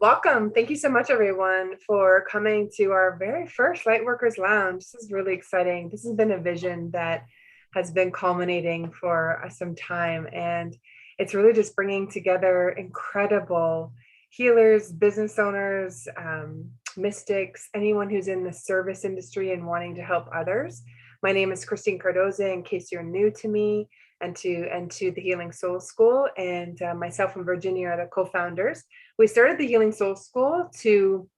Welcome. Thank you so much, everyone, for coming to our very first Lightworkers Lounge. This is really exciting. This has been a vision that has been culminating for some time, and it's really just bringing together incredible healers, business owners, mystics, anyone who's in the service industry and wanting to help others. My name is Christine Cardoza, in case you're new to me and to the Healing Soul School, and myself and Virginia are the co-founders. We started the Healing Soul School to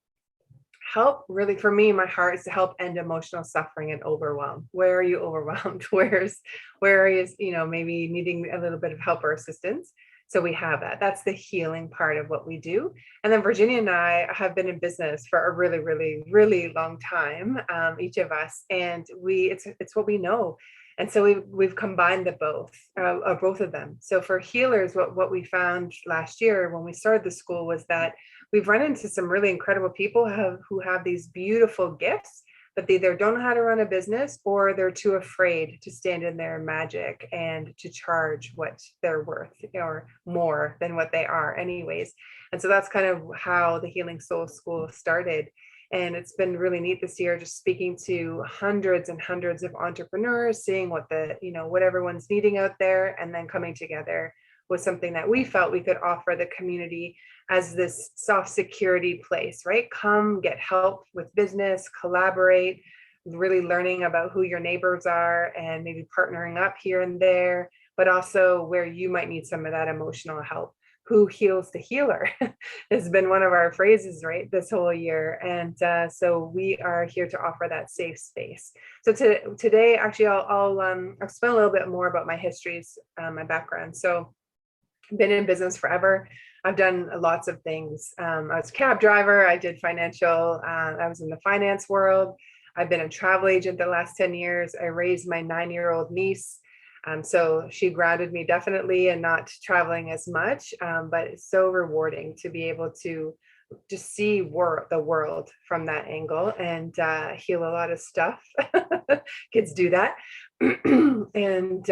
help, really, for me, my heart is to help end emotional suffering and overwhelm. Where are you overwhelmed? Where is, maybe needing a little bit of help or assistance? So we have that. That's the healing part of what we do. And then Virginia and I have been in business for a really, really, really long time, each of us, and it's what we know. And so we've combined both of them. So for healers, what we found last year when we started the school was that we've run into some really incredible people who have these beautiful gifts, but they either don't know how to run a business or they're too afraid to stand in their magic and to charge what they're worth, or more than what they are anyways. And so that's kind of how the Healing Soul School started. And it's been really neat this year, just speaking to hundreds and hundreds of entrepreneurs, seeing what everyone's needing out there, and then coming together with something that we felt we could offer the community as this soft security place, right? Come get help with business, collaborate, really learning about who your neighbors are and maybe partnering up here and there, but also where you might need some of that emotional help. Who heals the healer has been one of our phrases, right, this whole year. And so we are here to offer that safe space. So today, actually, I'll explain a little bit more about my histories, my background. So I've been in business forever. I've done lots of things. I was a cab driver. I did financial. I was in the finance world. I've been a travel agent the last 10 years. I raised my 9-year-old niece. So she grounded me definitely in not traveling as much, but it's so rewarding to be able to just see the world from that angle and heal a lot of stuff. Kids do that. And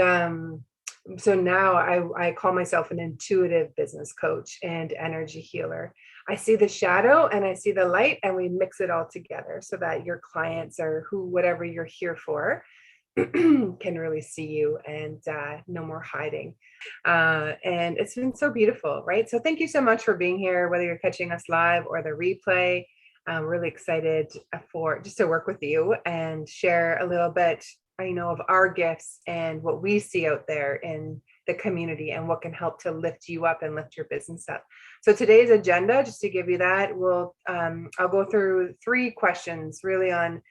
so now I call myself an intuitive business coach and energy healer. I see the shadow and I see the light, and we mix it all together so that your clients, or whatever you're here for, can really see you, and no more hiding. And it's been so beautiful, right? So thank you so much for being here, whether you're catching us live or the replay. I'm really excited for just to work with you and share a little bit, of our gifts and what we see out there in the community and what can help to lift you up and lift your business up. So today's agenda, just to give you that, I'll go through 3 questions really on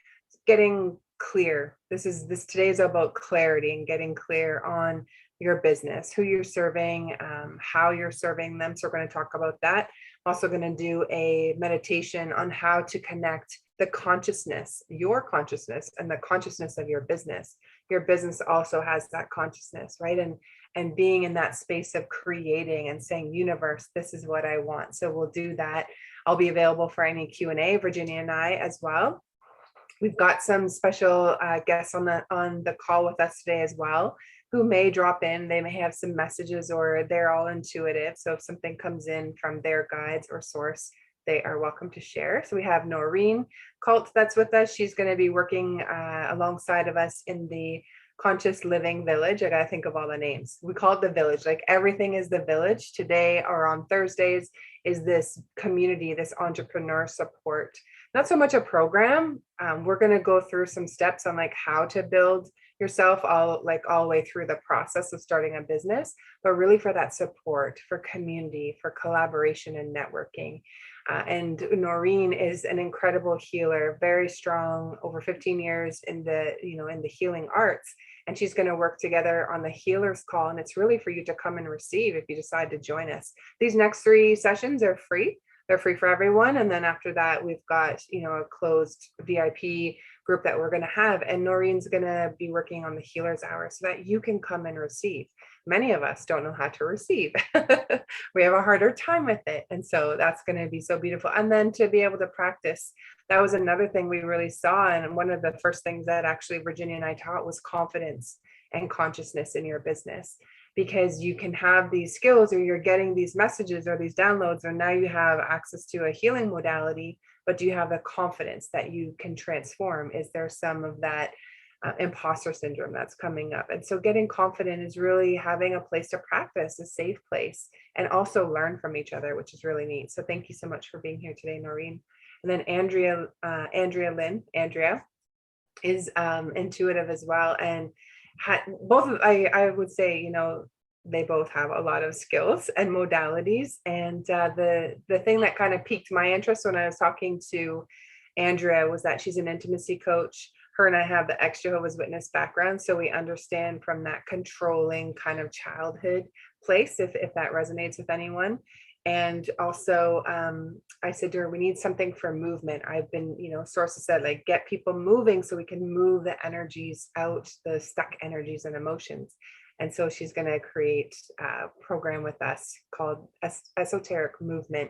getting clear. Today is about clarity and getting clear on your business, who you're serving, how you're serving them. So we're going to talk about that. I'm also going to do a meditation on how to connect the consciousness, your consciousness, and the consciousness of your business. Your business also has that consciousness, right? And being in that space of creating and saying, universe, this is what I want. So we'll do that. I'll be available for any Q&A, Virginia and I as well. We've got some special guests on the call with us today as well, who may drop in. They may have some messages, or they're all intuitive. So if something comes in from their guides or source, they are welcome to share. So we have Noreen Colt that's with us. She's going to be working alongside of us in the Conscious Living Village. I got to think of all the names. We call it the village. Like everything is the village. Today, or on Thursdays, is this community, this entrepreneur support. Not so much a program. We're going to go through some steps on like how to build yourself all the way through the process of starting a business, but really for that support, for community, for collaboration and networking. And Noreen is an incredible healer, very strong, over 15 years in the healing arts. And she's going to work together on the healer's call. And it's really for you to come and receive if you decide to join us. These next 3 sessions are free. They're free for everyone. And then after that, we've got, a closed VIP group that we're going to have. And Noreen's going to be working on the healer's hour so that you can come and receive. Many of us don't know how to receive. We have a harder time with it. And so that's going to be so beautiful. And then to be able to practice, that was another thing we really saw. And one of the first things that actually Virginia and I taught was confidence and consciousness in your business. because you can have these skills, or you're getting these messages or these downloads, or now you have access to a healing modality, but do you have the confidence that you can transform? Is there some of that imposter syndrome that's coming up? And so getting confident is really having a place to practice, a safe place, and also learn from each other, which is really neat. So thank you so much for being here today, Noreen. And then Andrea is intuitive as well. And both of, I would say, they both have a lot of skills and modalities. And the thing that kind of piqued my interest when I was talking to Andrea was that she's an intimacy coach. Her and I have the ex-Jehovah's Witness background, so we understand from that controlling kind of childhood place, if that resonates with anyone. And also, I said to her, we need something for movement. I've been, sources said, like, get people moving so we can move the energies out, the stuck energies and emotions. And so she's going to create a program with us called Esoteric Movement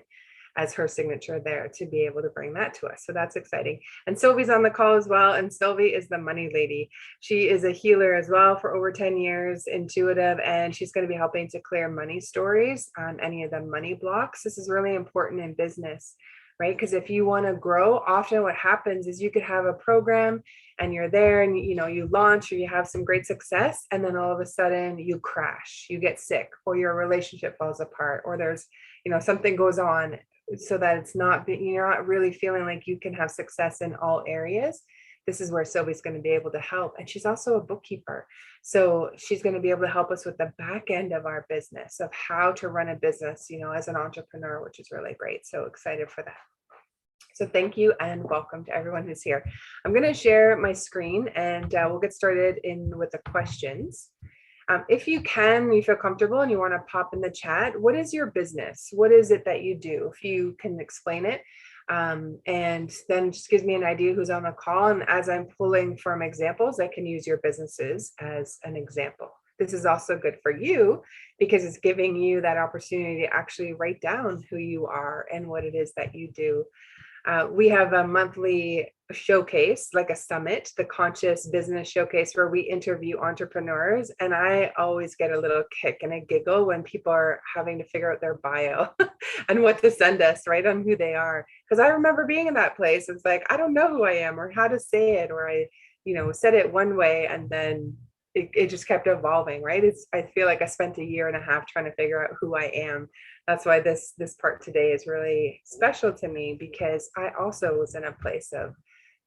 as her signature there, to be able to bring that to us. So that's exciting. And Sylvie's on the call as well. And Sylvie is the money lady. She is a healer as well for over 10 years, intuitive, and she's going to be helping to clear money stories on any of the money blocks. This is really important in business, right? Because if you want to grow, often what happens is you could have a program and you're there and you launch, or you have some great success, and then all of a sudden you crash, you get sick, or your relationship falls apart, or there's something goes on, so that you're not really feeling like you can have success in all areas. This is where Sylvie's going to be able to help. And she's also a bookkeeper. So she's going to be able to help us with the back end of our business, of how to run a business, as an entrepreneur, which is really great. So excited for that. So thank you and welcome to everyone who's here. I'm going to share my screen and we'll get started with the questions. If you feel comfortable and you want to pop in the chat, what is your business? What is it that you do? If you can explain it, and then just gives me an idea who's on the call. And as I'm pulling from examples, I can use your businesses as an example. This is also good for you because it's giving you that opportunity to actually write down who you are and what it is that you do. We have a monthly showcase, like a summit, the Conscious Business Showcase, where we interview entrepreneurs. And I always get a little kick and a giggle when people are having to figure out their bio and what to send us, right, on who they are. Because I remember being in that place. It's like, I don't know who I am or how to say it, or I, said it one way and then it just kept evolving, right? I feel like I spent a year and a half trying to figure out who I am. That's why this part today is really special to me, because I also was in a place of,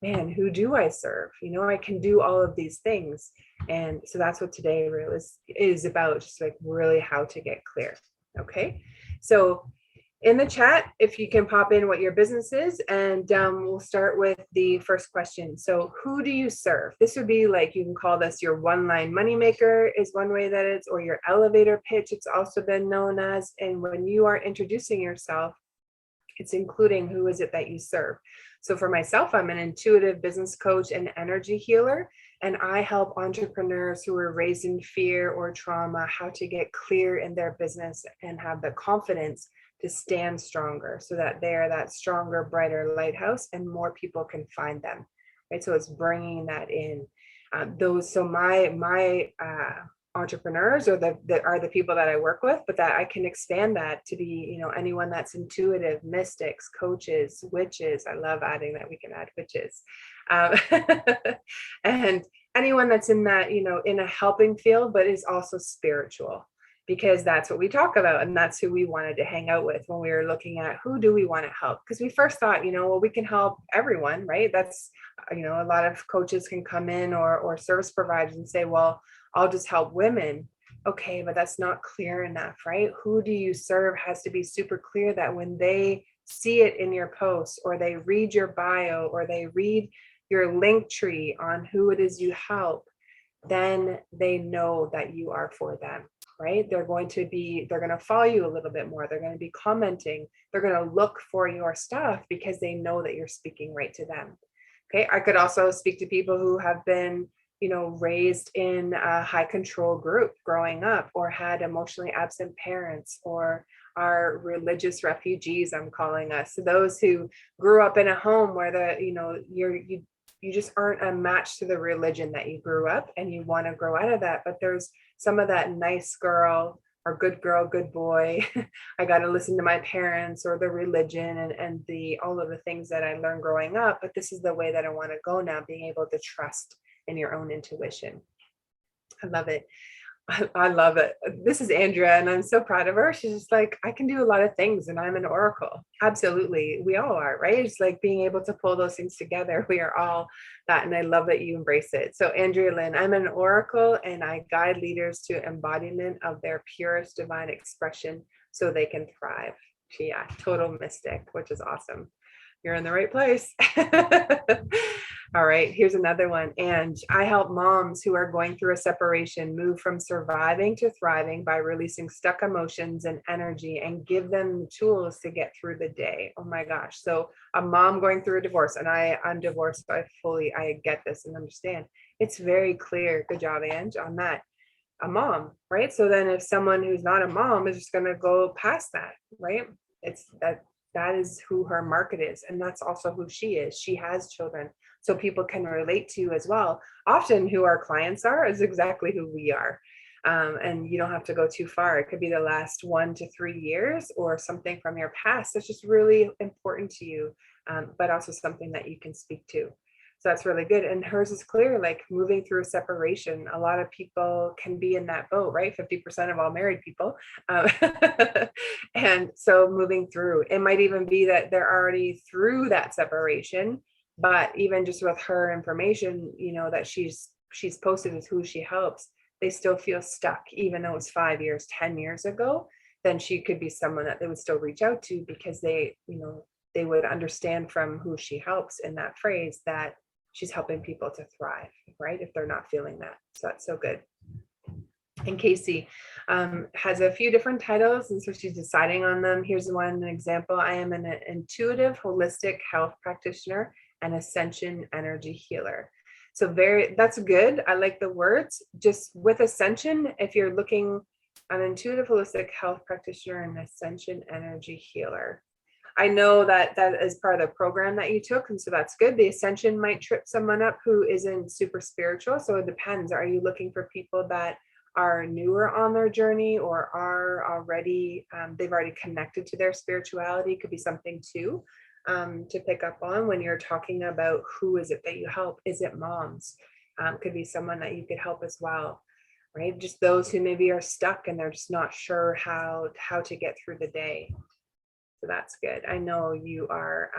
man, who do I serve? I can do all of these things. And so that's what today really is about, just like really how to get clear. Okay. So in the chat, if you can pop in what your business is, and we'll start with the first question. So who do you serve? This would be like, you can call this your one-line moneymaker is one way that it's, or your elevator pitch, it's also been known as. And when you are introducing yourself, it's including who is it that you serve. So for myself, I'm an intuitive business coach and energy healer, and I help entrepreneurs who are raised in fear or trauma how to get clear in their business and have the confidence to stand stronger, so that they're that stronger, brighter lighthouse and more people can find them, right? So it's bringing that in. My entrepreneurs are the people that I work with, but that I can expand that to be, anyone that's intuitive, mystics, coaches, witches. I love adding that we can add witches. And anyone that's in that, in a helping field, but is also spiritual, because that's what we talk about. And that's who we wanted to hang out with when we were looking at who do we want to help? Because we first thought, well, we can help everyone, right? That's, a lot of coaches can come in or service providers and say, well, I'll just help women. Okay, but that's not clear enough, right? Who do you serve has to be super clear, that when they see it in your posts, or they read your bio, or they read your link tree on who it is you help, then they know that you are for them, right? They're going to follow you a little bit more. They're going to be commenting. They're going to look for your stuff because they know that you're speaking right to them. Okay. I could also speak to people who have been, raised in a high control group growing up, or had emotionally absent parents, or are religious refugees, I'm calling us. So those who grew up in a home where you just aren't a match to the religion that you grew up, and you want to grow out of that. But there's some of that nice girl or good girl, good boy. I got to listen to my parents or the religion and the all of the things that I learned growing up. But this is the way that I want to go now, being able to trust in your own intuition. I love it. I love it. This is Andrea, and I'm so proud of her. She's just like, I can do a lot of things, and I'm an oracle. Absolutely. We all are, right? It's like being able to pull those things together. We are all that. And I love that you embrace it. So, Andrea Lynn, I'm an oracle, and I guide leaders to embodiment of their purest divine expression so they can thrive. Yeah, total mystic, which is awesome. You're in the right place. All right, here's another one. And I help moms who are going through a separation move from surviving to thriving by releasing stuck emotions and energy, and give them the tools to get through the day. Oh my gosh. So a mom going through a divorce, and I'm divorced, so I get this and understand. It's very clear. Good job, Ange, on that. A mom, right? So then if someone who's not a mom is just going to go past that, right? It's that is who her market is. And that's also who she is. She has children. So people can relate to as well. Often who our clients are is exactly who we are. And you don't have to go too far. It could be the last 1 to 3 years or something from your past that's just really important to you, but also something that you can speak to. So that's really good. And hers is clear, like moving through a separation. A lot of people can be in that boat, right? 50% of all married people. And so moving through, it might even be that they're already through that separation, but even just with her information, that she's posted with who she helps, they still feel stuck, even though it's 5 years, 10 years ago. Then she could be someone that they would still reach out to, because they would understand from who she helps in that phrase that she's helping people to thrive, right? If they're not feeling that. So that's so good. And Casey has a few different titles, and so she's deciding on them. Here's an example. I am an intuitive holistic health practitioner and ascension energy healer. So that's good. I like the words. Just with ascension, if you're looking, an intuitive holistic health practitioner and ascension energy healer. I know that is part of the program that you took, and so that's good. The ascension might trip someone up who isn't super spiritual. So it depends. Are you looking for people that are newer on their journey, or are already, they've already connected to their spirituality? Could be something too, to pick up on when you're talking about who is it that you help. Is it moms? Could be someone that you could help as well, right? Just those who maybe are stuck and they're just not sure how to get through the day. So that's good. I know you are,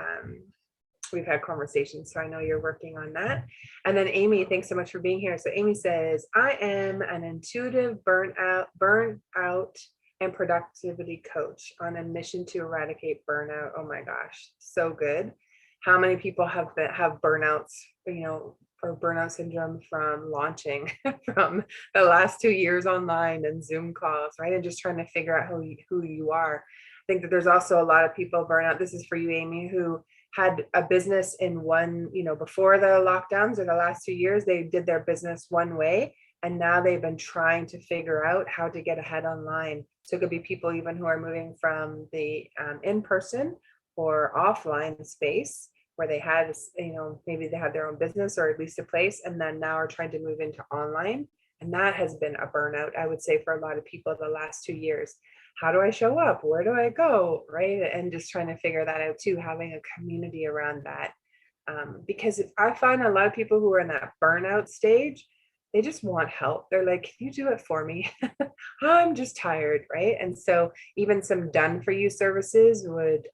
we've had conversations, so I know you're working on that. And then Amy, thanks so much for being here. So Amy says, I am an intuitive burnout and productivity coach on a mission to eradicate burnout. Oh my gosh, so good. How many people have burnouts, or burnout syndrome from launching from the last 2 years online and Zoom calls, right? And just trying to figure out who you are. I think that there's also a lot of people burnout. This is for you, Amy, who had a business in one, before the lockdowns or the last 2 years, they did their business one way. And now they've been trying to figure out how to get ahead online. So it could be people even who are moving from the in-person or offline space where they had, maybe they had their own business or at least a place, and then now are trying to move into online. And that has been a burnout, I would say, for a lot of people the last 2 years. How do I show up? Where do I go? Right. And just trying to figure that out too, having a community around that. Because I find a lot of people who are in that burnout stage, they just want help. They're like, can you do it for me? I'm just tired. Right. And so even some done for you services would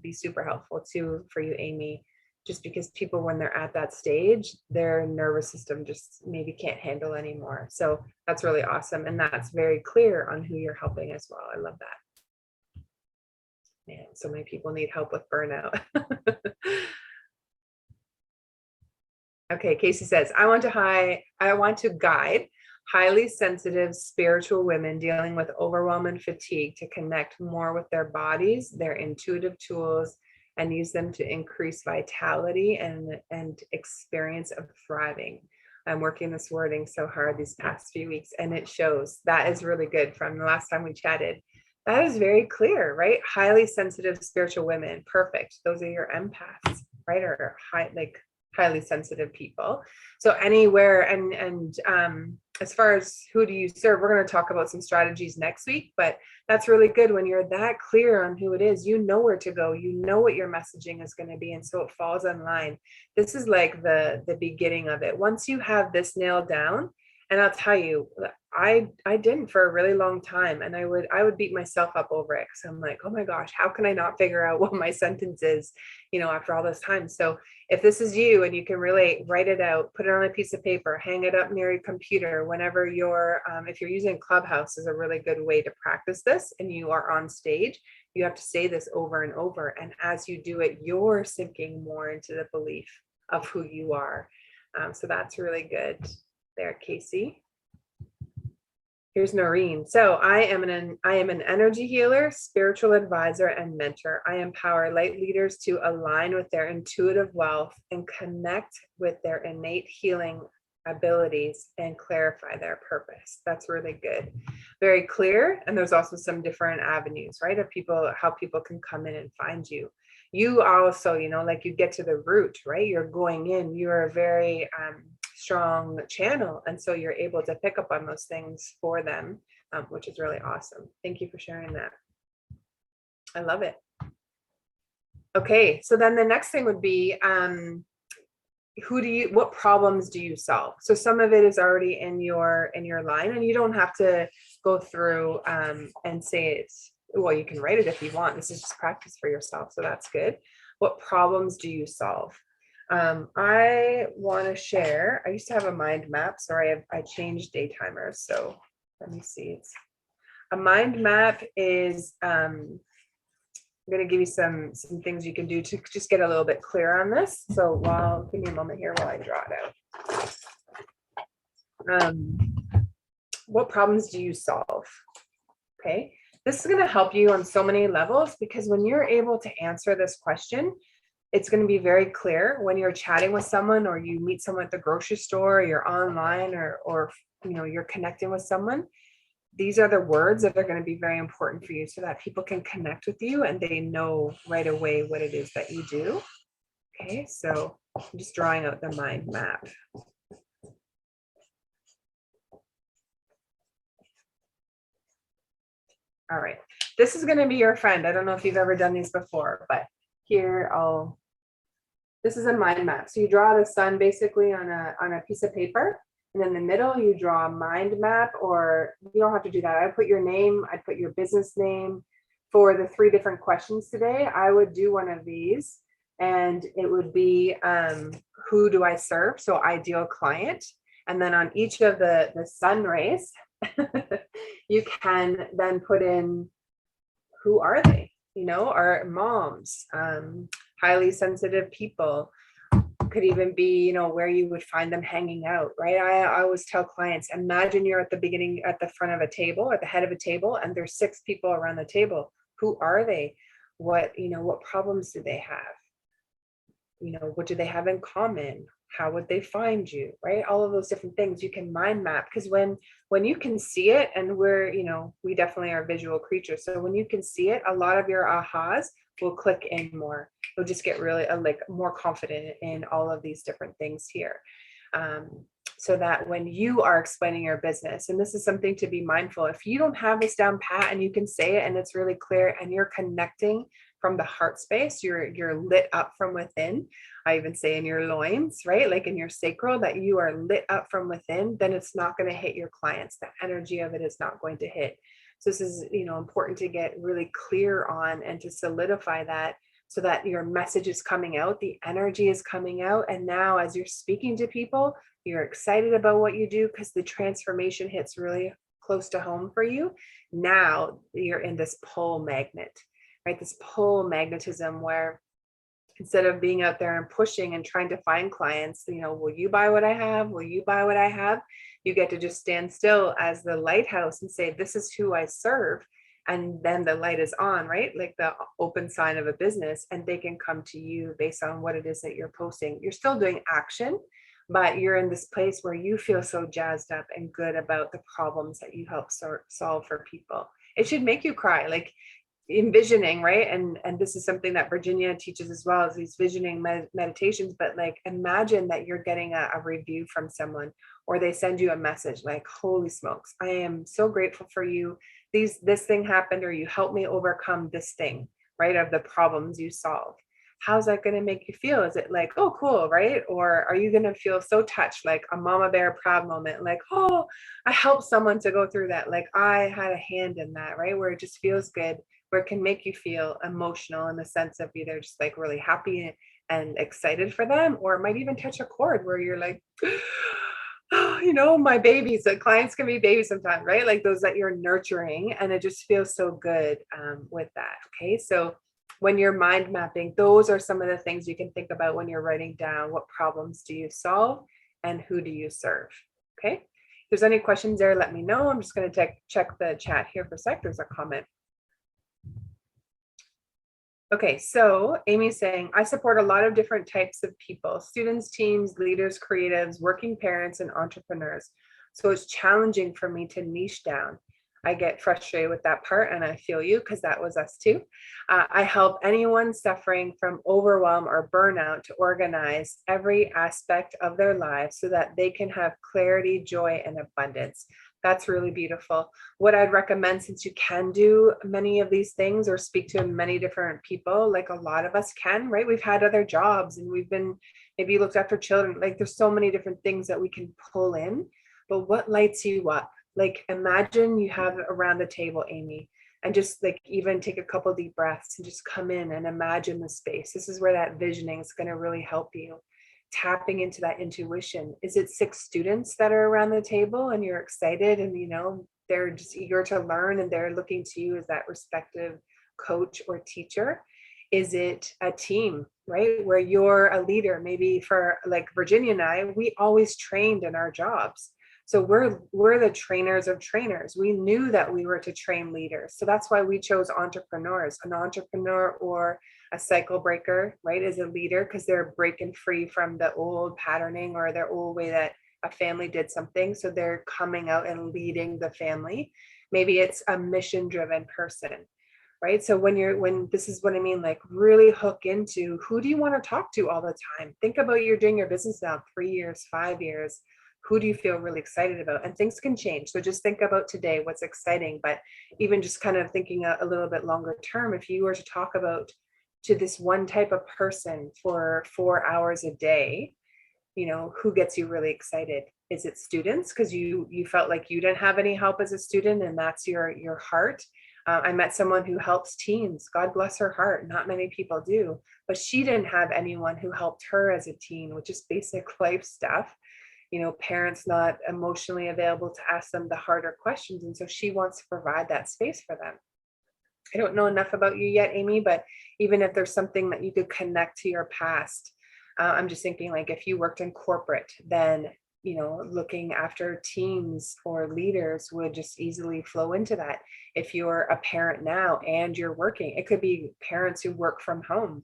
be super helpful too for you, Amy, just because people, when they're at that stage, their nervous system just maybe can't handle anymore. So that's really awesome. And that's very clear on who you're helping as well. I love that. Man, so many people need help with burnout. Okay, Casey says, I want to guide highly sensitive spiritual women dealing with overwhelm and fatigue to connect more with their bodies, their intuitive tools, and use them to increase vitality and experience of thriving. I'm working this wording so hard these past few weeks, and it shows. That is really good from the last time we chatted. That is very clear, right? Highly sensitive spiritual women. Perfect. Those are your empaths, right? Or high, like highly sensitive people. So anywhere, and as far as who do you serve, we're going to talk about some strategies next week, but that's really good when you're that clear on who it is. You know where to go, you know what your messaging is going to be, and so it falls in line. This is like the beginning of it. Once you have this nailed down, and I'll tell you, I didn't for a really long time, and I would beat myself up over it, because I'm like, oh my gosh, how can I not figure out what my sentence is, after all this time? So if this is you and you can relate, write it out, put it on a piece of paper, hang it up near your computer whenever you're, if you're using Clubhouse is a really good way to practice this, and you are on stage, you have to say this over and over. And as you do it, you're sinking more into the belief of who you are. So that's really good there, Casey. Here's Noreen. So I am an energy healer, spiritual advisor, and mentor. I empower light leaders to align with their intuitive wealth and connect with their innate healing abilities and clarify their purpose. That's really good. Very clear. And there's also some different avenues, right, of how people can come in and find you. You also, like you get to the root, right? You're going in, you're a very strong channel, and so you're able to pick up on those things for them, which is really awesome. Thank you for sharing that. I love it. Okay, so then the next thing would be what problems do you solve? So some of it is already in your line, and you don't have to go through and say it. Well, you can write it if you want. This is just practice for yourself, so that's good. What problems do you solve? I want to share, I used to have a mind map. Sorry, I changed day timers. So let me see. It's a mind map is, I'm going to give you some things you can do to just get a little bit clearer on this. So give me a moment here while I draw it out. What problems do you solve? Okay. This is going to help you on so many levels, because when you're able to answer this question, it's going to be very clear when you're chatting with someone, or you meet someone at the grocery store, or you're online, or you're connecting with someone. These are the words that are going to be very important for you, so that people can connect with you and they know right away what it is that you do. Okay, so I'm just drawing out the mind map. All right, this is going to be your friend. I don't know if you've ever done these before, but here this is a mind map. So you draw the sun basically on a piece of paper, and in the middle you draw a mind map, or you don't have to do that. I put your name, I put your business name. For the 3 different questions today, I would do one of these, and it would be who do I serve? So ideal client. And then on each of the sun rays, you can then put in who are they? Are moms, highly sensitive people. Could even be, where you would find them hanging out, right? I always tell clients, imagine you're at the front of a table, at the head of a table, and there's 6 people around the table. Who are they? What problems do they have? What do they have in common? How would they find you, right? All of those different things you can mind map, because when you can see it, and we definitely are visual creatures. So when you can see it, a lot of your ahas will click in more. You'll just get really more confident in all of these different things here. So that when you are explaining your business, and this is something to be mindful, if you don't have this down pat and you can say it and it's really clear, and you're connecting from the heart space, you're lit up from within. I even say in your loins, right? Like in your sacral, that you are lit up from within, then it's not going to hit your clients. The energy of it is not going to hit. So this is, important to get really clear on and to solidify that, so that your message is coming out, the energy is coming out. And now as you're speaking to people, you're excited about what you do, because the transformation hits really close to home for you. Now you're in this pull magnet, right? This pull magnetism, where instead of being out there and pushing and trying to find clients, will you buy what I have? Will you buy what I have? You get to just stand still as the lighthouse and say, this is who I serve. And then the light is on, right? Like the open sign of a business, and they can come to you based on what it is that you're posting. You're still doing action, but you're in this place where you feel so jazzed up and good about the problems that you help solve for people. It should make you cry. Like, envisioning, right? And this is something that Virginia teaches as well, is these visioning meditations. But like, imagine that you're getting a review from someone, or they send you a message like, holy smokes, I am so grateful for you. This thing happened, or you helped me overcome this thing, right? Of the problems you solved. How's that going to make you feel? Is it like, oh, cool, right? Or are you going to feel so touched, like a mama bear proud moment, like, oh, I helped someone to go through that. Like I had a hand in that, right? Where it just feels good, where it can make you feel emotional in the sense of either just like really happy and excited for them, or it might even touch a chord where you're like, oh, my babies, the clients can be babies sometimes, right? Like those that you're nurturing, and it just feels so good with that. Okay. So when you're mind mapping, those are some of the things you can think about when you're writing down what problems do you solve and who do you serve. Okay. If there's any questions there, let me know. I'm just going to check the chat here for a sec. There's a comment. Okay, so Amy's saying, I support a lot of different types of people: students, teams, leaders, creatives, working parents, and entrepreneurs. So it's challenging for me to niche down. I get frustrated with that part, and I feel you, because that was us too. I help anyone suffering from overwhelm or burnout to organize every aspect of their lives so that they can have clarity, joy, and abundance. That's really beautiful. What I'd recommend, since you can do many of these things or speak to many different people, like a lot of us can, right? We've had other jobs and we've been maybe looked after children. Like there's so many different things that we can pull in. But what lights you up? Like imagine you have around the table, Amy, and just like even take a couple deep breaths and just come in and imagine the space. This is where that visioning is going to really help you. Tapping into that intuition. Is it 6 students that are around the table and you're excited and they're just eager to learn and they're looking to you as that respective coach or teacher? Is it a team, right, where you're a leader? Maybe for like Virginia and I, we always trained in our jobs. So we're the trainers of trainers. We knew that we were to train leaders. So that's why we chose entrepreneurs. An entrepreneur or a cycle breaker, right, is a leader, because they're breaking free from the old patterning or their old way that a family did something. So they're coming out and leading the family. Maybe it's a mission-driven person, right? So when this is what I mean, like really hook into who do you want to talk to all the time? Think about you're doing your business now 3 years, 5 years. Who do you feel really excited about? And things can change. So just think about today, what's exciting, but even just kind of thinking a little bit longer term, if you were to talk about to this one type of person for 4 hours a day, who gets you really excited? Is it students? Because you felt like you didn't have any help as a student and that's your heart. I met someone who helps teens. God bless her heart. Not many people do, but she didn't have anyone who helped her as a teen, which is basic life stuff. Parents not emotionally available to ask them the harder questions. And so she wants to provide that space for them. I don't know enough about you yet, Amy, but even if there's something that you could connect to your past, I'm just thinking like if you worked in corporate, then, looking after teams or leaders would just easily flow into that. If you're a parent now and you're working, it could be parents who work from home,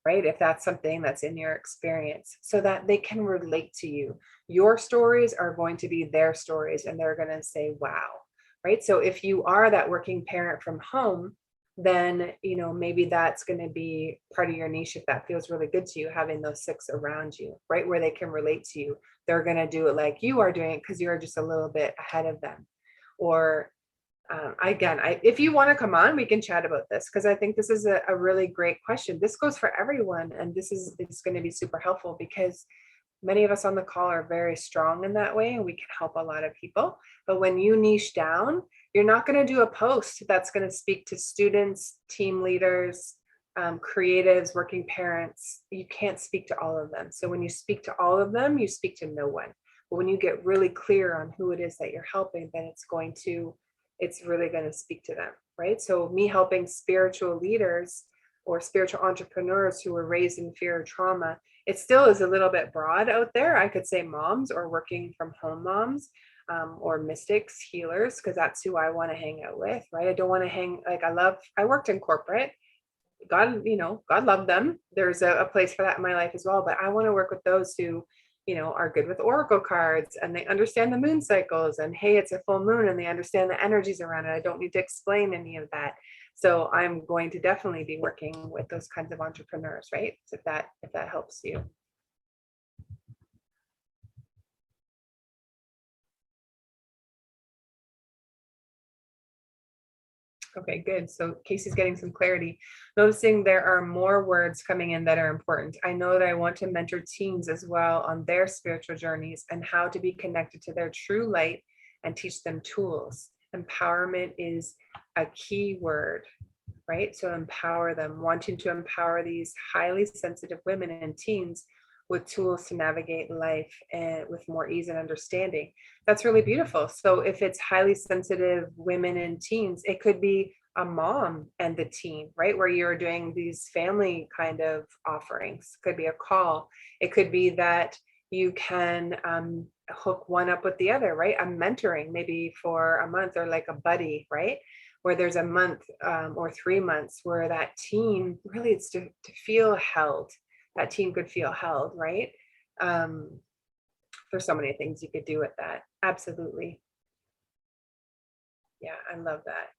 right? If that's something that's in your experience, so that they can relate to you. Your stories are going to be their stories and they're going to say, wow, right? So if you are that working parent from home, then, maybe that's going to be part of your niche. If that feels really good to you, having those 6 around you, right, where they can relate to you, they're going to do it like you are doing it because you're just a little bit ahead of them. Or if you want to come on, we can chat about this, because I think this is a really great question. This goes for everyone, and it's going to be super helpful because many of us on the call are very strong in that way and we can help a lot of people. But when you niche down, you're not going to do a post that's going to speak to students, team leaders, creatives, working parents. You can't speak to all of them. So when you speak to all of them, you speak to no one. But when you get really clear on who it is that you're helping, then it's really going to speak to them, right? So me helping spiritual leaders or spiritual entrepreneurs who were raised in fear or trauma, it still is a little bit broad out there. I could say moms or working from home moms, or mystics, healers, because that's who I want to hang out with, right? I don't want to I worked in corporate. God love them. There's a place for that in my life as well. But I want to work with those who, are good with oracle cards and they understand the moon cycles and hey, it's a full moon and they understand the energies around it. I don't need to explain any of that. So I'm going to definitely be working with those kinds of entrepreneurs, right? If that helps you. Okay, good. So Casey's getting some clarity. Noticing there are more words coming in that are important. I know that I want to mentor teens as well on their spiritual journeys and how to be connected to their true light and teach them tools. Empowerment is a key word, right? So empower them, wanting to empower these highly sensitive women and teens with tools to navigate life and with more ease and understanding. That's really beautiful. So if it's highly sensitive women and teens, it could be a mom and the teen, right? Where you're doing these family kind of offerings. Could be a call. It could be that you can hook one up with the other, right? I'm mentoring maybe for a month or like a buddy, right? Where there's a month or 3 months where that teen really it's to feel held. That teen could feel held, right? Um, there's so many things you could do with that. Absolutely. Yeah, I love that.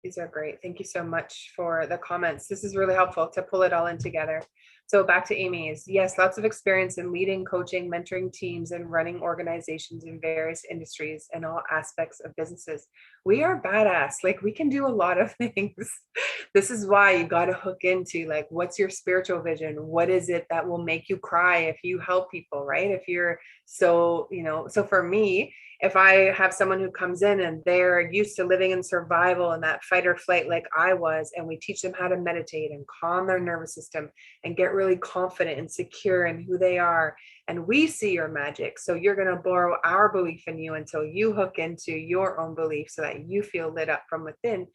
These are great. Thank you so much for the comments. This is really helpful to pull it all in together. So back to Amy's. Yes, lots of experience in leading, coaching, mentoring teams, and running organizations in various industries and all aspects of businesses. We are badass. Like we can do a lot of things. This is why you got to hook into like, what's your spiritual vision? What is it that will make you cry if you help people, right? If you're so, so for me, if I have someone who comes in and they're used to living in survival and that fight or flight like I was, and we teach them how to meditate and calm their nervous system and get really confident and secure in who they are, and we see your magic. So you're going to borrow our belief in you until you hook into your own belief so that you feel lit up from within.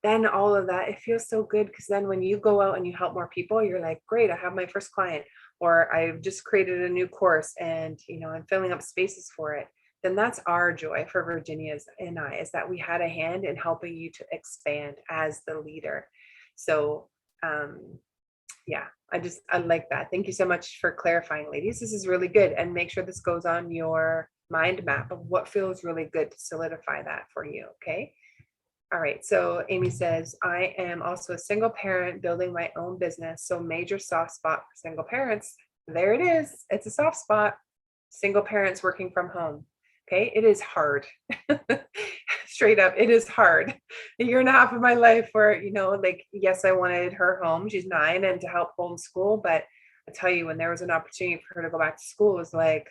Then all of that, it feels so good because then when you go out and you help more people, you're like, great, I have my first client, or I've just created a new course and I'm filling up spaces for it. Then that's our joy for Virginia's and I, is that we had a hand in helping you to expand as the leader. So yeah, I like that. Thank you so much for clarifying, ladies. This is really good. And make sure this goes on your mind map of what feels really good to solidify that for you. Okay. All right. So Amy says, I am also a single parent building my own business. So major soft spot for single parents. There it is. It's a soft spot. Single parents working from home. Okay. It is hard. Straight up, it is hard. A year and a half of my life where, like, yes, I wanted her home. She's 9 and to help homeschool. But I tell you, when there was an opportunity for her to go back to school, it was like,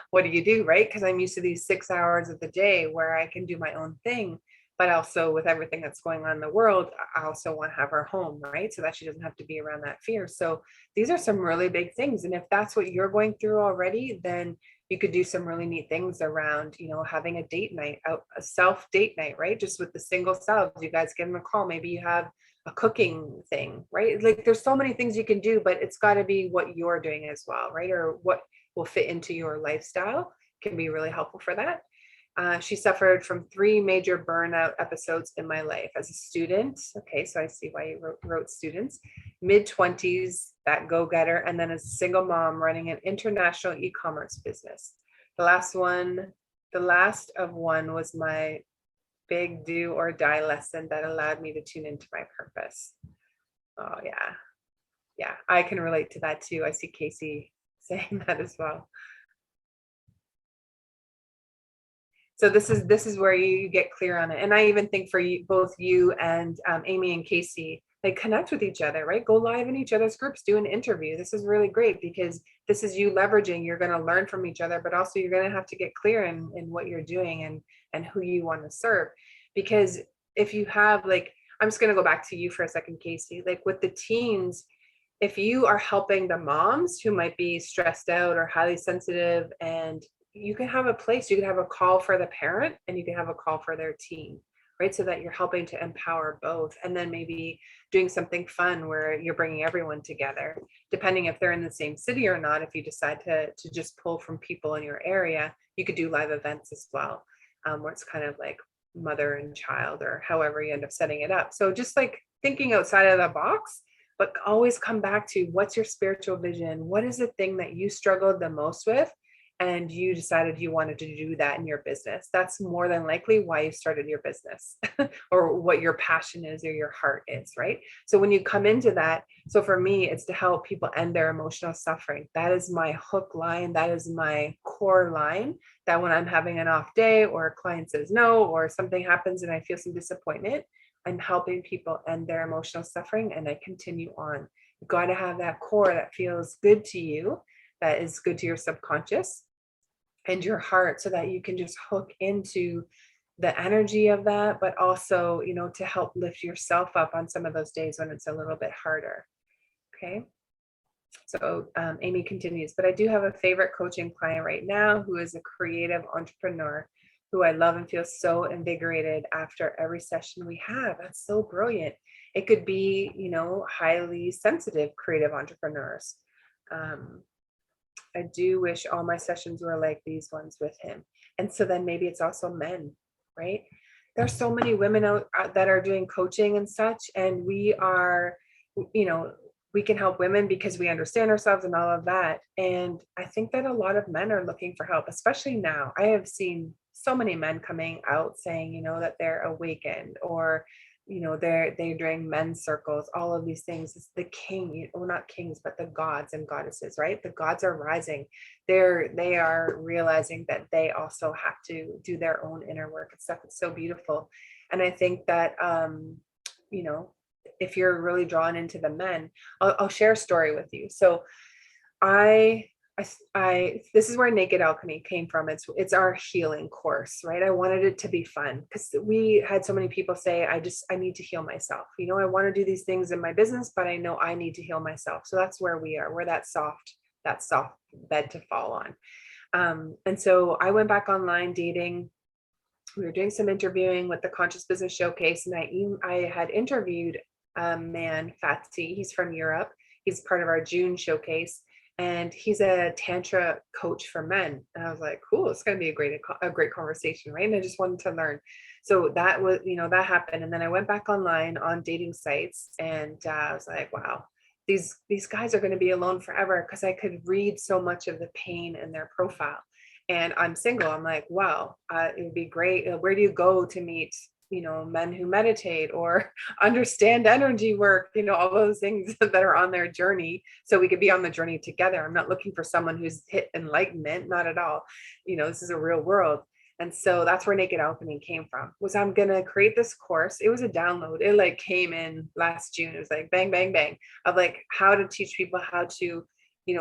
what do you do, right? Because I'm used to these 6 hours of the day where I can do my own thing, but also with everything that's going on in the world, I also want to have her home, right? So that she doesn't have to be around that fear. So these are some really big things. And if that's what you're going through already, then you could do some really neat things around, having a date night, a self date night, right? Just with the single selves, you guys give them a call. Maybe you have a cooking thing, right? Like there's so many things you can do, but it's got to be what you're doing as well, right? Or what will fit into your lifestyle can be really helpful for that. She suffered from 3 major burnout episodes in my life as a student. Okay, so I see why you wrote students. Mid-20s, that go-getter, and then as a single mom running an international e-commerce business. The last of one was my big do or die lesson that allowed me to tune into my purpose. Oh yeah. Yeah, I can relate to that too. I see Casey saying that as well. So this is where you get clear on it. And I even think for you, both you and Amy and Casey, like connect with each other, right? Go live in each other's groups, do an interview. This is really great because this is you leveraging. You're going to learn from each other, but also you're going to have to get clear in what you're doing and who you want to serve. Because if you have like, I'm just going to go back to you for a second, Casey, like with the teens, if you are helping the moms who might be stressed out or highly sensitive, and you can have a place, you can have a call for the parent and you can have a call for their teen, right? So that you're helping to empower both. And then maybe doing something fun where you're bringing everyone together, depending if they're in the same city or not. If you decide to just pull from people in your area, you could do live events as well, where it's kind of like mother and child or however you end up setting it up. So just like thinking outside of the box, but always come back to what's your spiritual vision? What is the thing that you struggled the most with? and you decided you wanted to do that in your business. That's more than likely why you started your business or what your passion is or your heart is, right? So when you come into that, so for me, it's to help people end their emotional suffering. That is my hook line. That is my core line, that when I'm having an off day or a client says no, or something happens and I feel some disappointment, I'm helping people end their emotional suffering and I continue on. You've got to have that core that feels good to you, that is good to your subconscious and your heart, so that you can just hook into the energy of that, but also, to help lift yourself up on some of those days when it's a little bit harder. Okay. So Amy continues, but I do have a favorite coaching client right now who is a creative entrepreneur who I love and feel so invigorated after every session we have. That's so brilliant. It could be, highly sensitive creative entrepreneurs. I do wish all my sessions were like these ones with him. And so then maybe it's also men, right? There's so many women out that are doing coaching and such, and we are, we can help women because we understand ourselves and all of that. And I think that a lot of men are looking for help, especially now. I have seen so many men coming out saying, that they're awakened, or they're doing men's circles, all of these things. It's the king, well, not kings, but the gods and goddesses, right? The gods are rising. They are realizing that they also have to do their own inner work and stuff. It's so beautiful. And I think that if you're really drawn into the men, I'll share a story with you. So this is where Naked Alchemy came from. It's our healing course, right? I wanted it to be fun because we had so many people say, I need to heal myself. I want to do these things in my business, but I know I need to heal myself. So that's where we are. We're that soft bed to fall on. And so I went back online dating. We were doing some interviewing with the Conscious Business Showcase, and I had interviewed a man, Fatsy. He's from Europe. He's part of our June showcase. And he's a tantra coach for men. And I was like, cool, it's going to be a great conversation, right? And I just wanted to learn. So that was, that happened. And then I went back online on dating sites, and I was like, wow, these guys are going to be alone forever, because I could read so much of the pain in their profile. And I'm single. I'm like, wow, it would be great. Where do you go to meet men who meditate or understand energy work, all those things that are on their journey, so we could be on the journey together. I'm not looking for someone who's hit enlightenment, not at all. This is a real world. And so that's where Naked Alchemy came from, was I'm going to create this course. It was a download. It came in last June. It was like bang, bang, bang, of how to teach people how to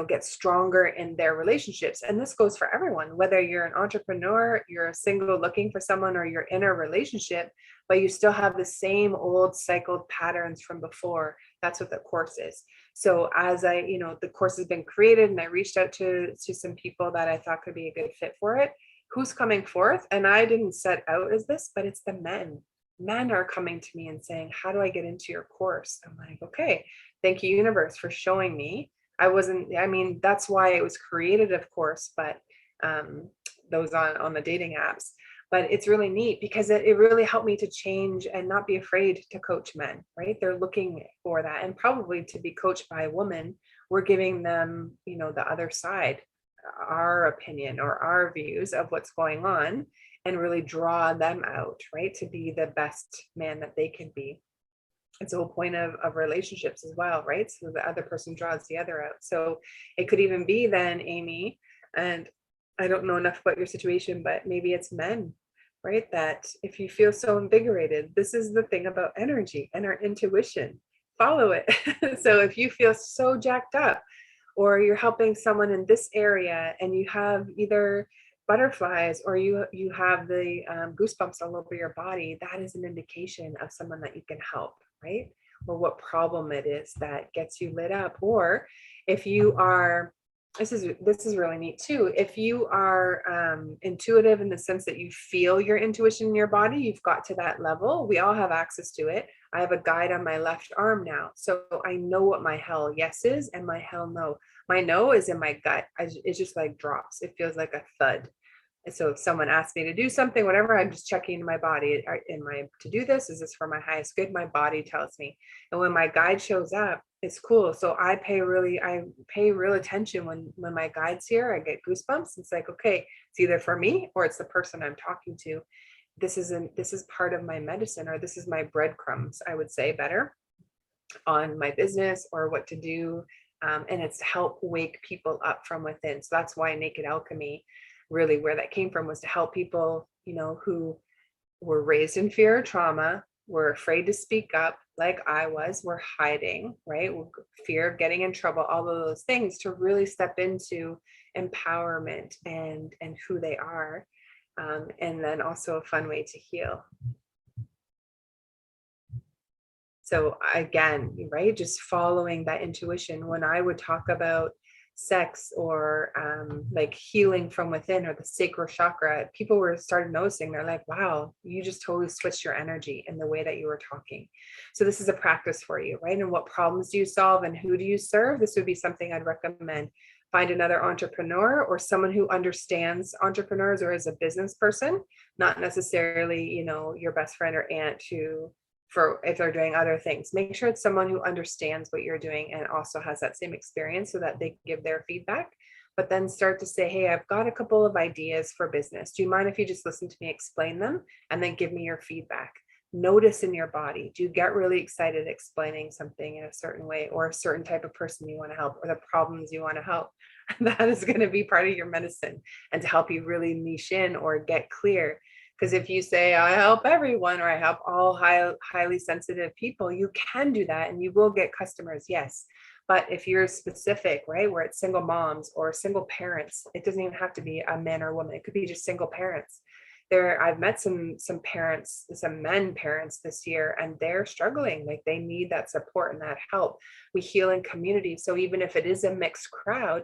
get stronger in their relationships. And this goes for everyone, whether you're an entrepreneur, you're a single looking for someone, or you're in a relationship, but you still have the same old cycled patterns from before. That's what the course is. So as the course has been created, and I reached out to some people that I thought could be a good fit for it. Who's coming forth? And I didn't set out as this, but it's the men. Men are coming to me and saying, how do I get into your course? I'm like, okay, thank you, universe, for showing me. That's why it was created, of course, but those on the dating apps. But it's really neat because it really helped me to change and not be afraid to coach men, right? They're looking for that. And probably to be coached by a woman, we're giving them, the other side, our opinion or our views of what's going on, and really draw them out, right? To be the best man that they can be. It's the whole point of relationships as well, right? So the other person draws the other out. So it could even be then, Amy, and I don't know enough about your situation, but maybe it's men, right? That if you feel so invigorated, this is the thing about energy and our intuition, follow it. So if you feel so jacked up, or you're helping someone in this area and you have either butterflies or you have the goosebumps all over your body, that is an indication of someone that you can help, right? Or what problem it is that gets you lit up. Or if you are, this is really neat too, if you are intuitive in the sense that you feel your intuition in your body, you've got to that level. We all have access to it. I have a guide on my left arm now, so I know what my hell yes is and my hell no. My no is in my gut. It just drops. It feels like a thud. And so if someone asks me to do something, whatever, I'm just checking my body. Am I to do this? Is this for my highest good? My body tells me. And when my guide shows up, It's cool. So I pay real attention when my guide's here. I get goosebumps. It's like, okay, it's either for me or it's the person I'm talking to. This is part of my medicine, or this is my breadcrumbs, I would say, better, on my business or what to do. And it's to help wake people up from within. So that's why Naked Alchemy, really where that came from, was to help people, who were raised in fear or trauma, were afraid to speak up, like I was, were hiding, right? Fear of getting in trouble, all of those things, to really step into empowerment and who they are. And then also a fun way to heal. So again, right, just following that intuition. When I would talk about sex or like healing from within or the sacral chakra, people were started noticing. They're like, wow, you just totally switched your energy in the way that you were talking. So this is a practice for you, right? And what problems do you solve and who do you serve? This would be something I'd recommend. Find another entrepreneur or someone who understands entrepreneurs or is a business person, not necessarily, your best friend or aunt who, for if they're doing other things. Make sure it's someone who understands what you're doing and also has that same experience so that they give their feedback. But then start to say, hey, I've got a couple of ideas for business. Do you mind if you just listen to me explain them and then give me your feedback? Notice in your body, do you get really excited explaining something in a certain way, or a certain type of person you want to help, or the problems you want to help? That is going to be part of your medicine, and to help you really niche in or get clear. Because if you say, I help everyone, or I help all highly sensitive people, you can do that and you will get customers, yes. But if you're specific, right, where it's single moms or single parents, it doesn't even have to be a man or woman. It could be just single parents. I've met some parents, some men parents this year, and they're struggling. Like, they need that support and that help. We heal in community. So even if it is a mixed crowd,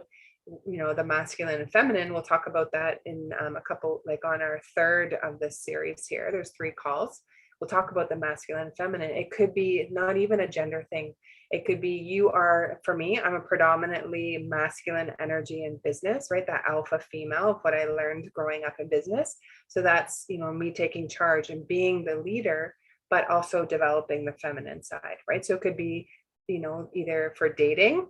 the masculine and feminine, we'll talk about that in a couple, like on our third of this series here. There's 3 calls. We'll talk about the masculine and feminine. It could be not even a gender thing. It could be for me, I'm a predominantly masculine energy in business, right? That alpha female of what I learned growing up in business. So that's, me taking charge and being the leader, but also developing the feminine side, right? So it could be, either for dating,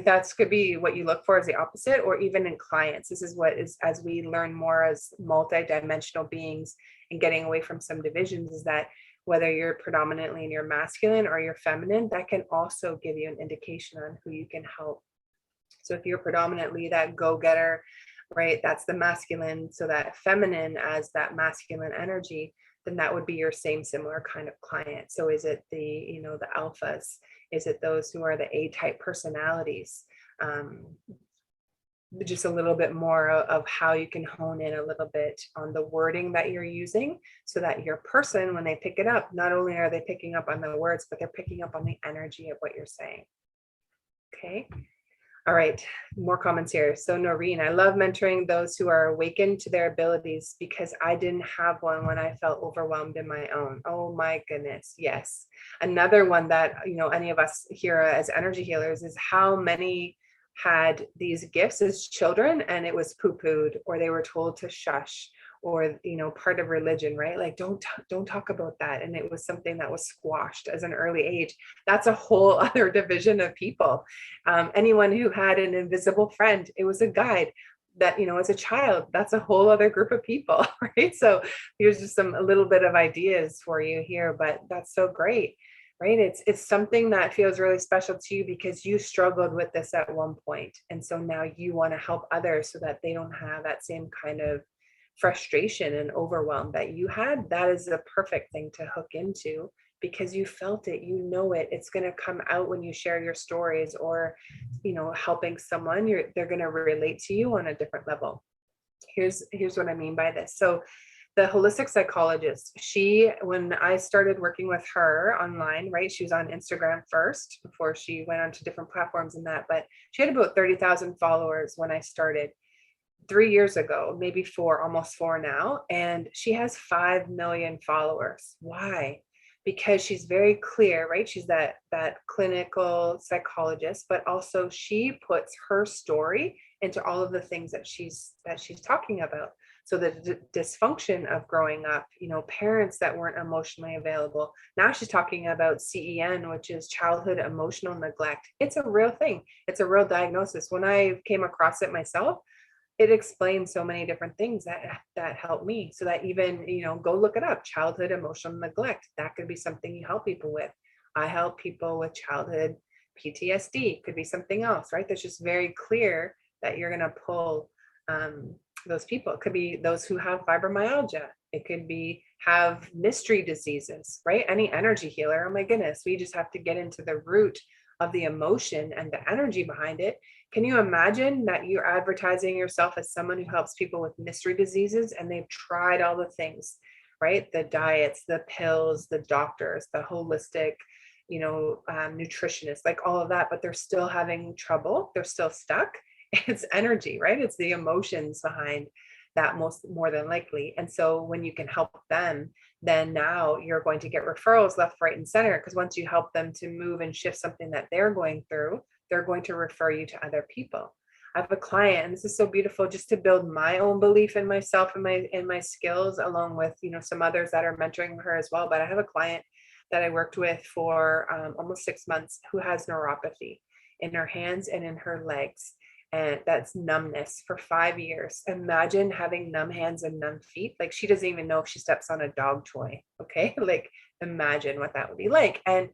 that could be what you look for as the opposite, or even in clients. This is what is, as we learn more as multi-dimensional beings and getting away from some divisions, is that whether you're predominantly in your masculine or your feminine, that can also give you an indication on who you can help. So if you're predominantly that go-getter, right, that's the masculine, so that feminine as that masculine energy, then that would be your similar kind of client. So is it the alphas? Is it those who are the A-type personalities? Just a little bit more of how you can hone in a little bit on the wording that you're using, so that your person, when they pick it up, not only are they picking up on the words, but they're picking up on the energy of what you're saying. Okay. All right, more comments here. So Noreen, I love mentoring those who are awakened to their abilities, because I didn't have one when I felt overwhelmed in my own. Oh my goodness, yes. Another one that, any of us here as energy healers, is how many had these gifts as children and it was poo-pooed, or they were told to shush, or part of religion, right? Like, don't talk about that. And it was something that was squashed as an early age. That's a whole other division of people. Anyone who had an invisible friend, it was a guide that, as a child, that's a whole other group of people, right? So here's just a little bit of ideas for you here, but that's so great, right? It's something that feels really special to you because you struggled with this at one point. And so now you want to help others so that they don't have that same kind of frustration and overwhelm that you had. That is a perfect thing to hook into, because you felt it, it's going to come out when you share your stories, or helping someone, they're going to relate to you on a different level. Here's what I mean by this. So the holistic psychologist, when I started working with her online, right, she was on Instagram first before she went onto different platforms and that, but she had about 30,000 followers when I started 3 years ago, maybe 4, almost 4 now. And she has 5 million followers. Why? Because she's very clear, right? She's that clinical psychologist, but also she puts her story into all of the things that she's talking about. So the dysfunction of growing up, parents that weren't emotionally available. Now she's talking about CEN, which is childhood emotional neglect. It's a real thing. It's a real diagnosis. When I came across it myself, it explains so many different things that help me. So that even, go look it up, childhood emotional neglect. That could be something you help people with. I help people with childhood PTSD. Could be something else, right? That's just very clear that you're going to pull those people. It could be those who have fibromyalgia. It could be have mystery diseases, right? Any energy healer. Oh my goodness. We just have to get into the root of the emotion and the energy behind it. Can you imagine that you're advertising yourself as someone who helps people with mystery diseases and they've tried all the things, right? The diets, the pills, the doctors, the holistic, nutritionists, like all of that, but they're still having trouble. They're still stuck. It's energy, right? It's the emotions behind that more than likely. And so when you can help them, then now you're going to get referrals left, right, and center. Because once you help them to move and shift something that they're going through, they're going to refer you to other people. I have a client, and this is so beautiful, just to build my own belief in myself and my skills, along with some others that are mentoring her as well. But I have a client that I worked with for almost 6 months who has neuropathy in her hands and in her legs. And that's numbness for 5 years. Imagine having numb hands and numb feet. Like, she doesn't even know if she steps on a dog toy. Okay. Like, imagine what that would be like. And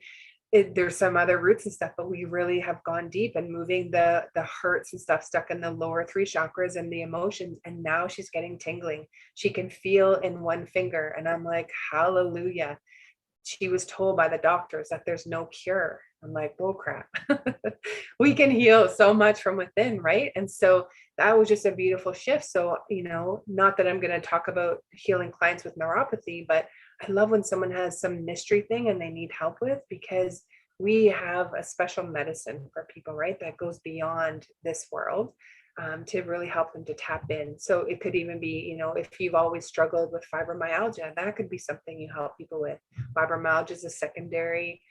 there's some other roots and stuff, but we really have gone deep and moving the hurts and stuff stuck in the lower 3 chakras and the emotions. And now she's getting tingling. She can feel in one finger. And I'm like, hallelujah. She was told by the doctors that there's no cure. I'm like, bull crap. We can heal so much from within, right? And so that was just a beautiful shift. So, not that I'm going to talk about healing clients with neuropathy, but I love when someone has some mystery thing and they need help with, because we have a special medicine for people, right? That goes beyond this world. To really help them to tap in. So it could even be, if you've always struggled with fibromyalgia, that could be something you help people with. Fibromyalgia is a secondary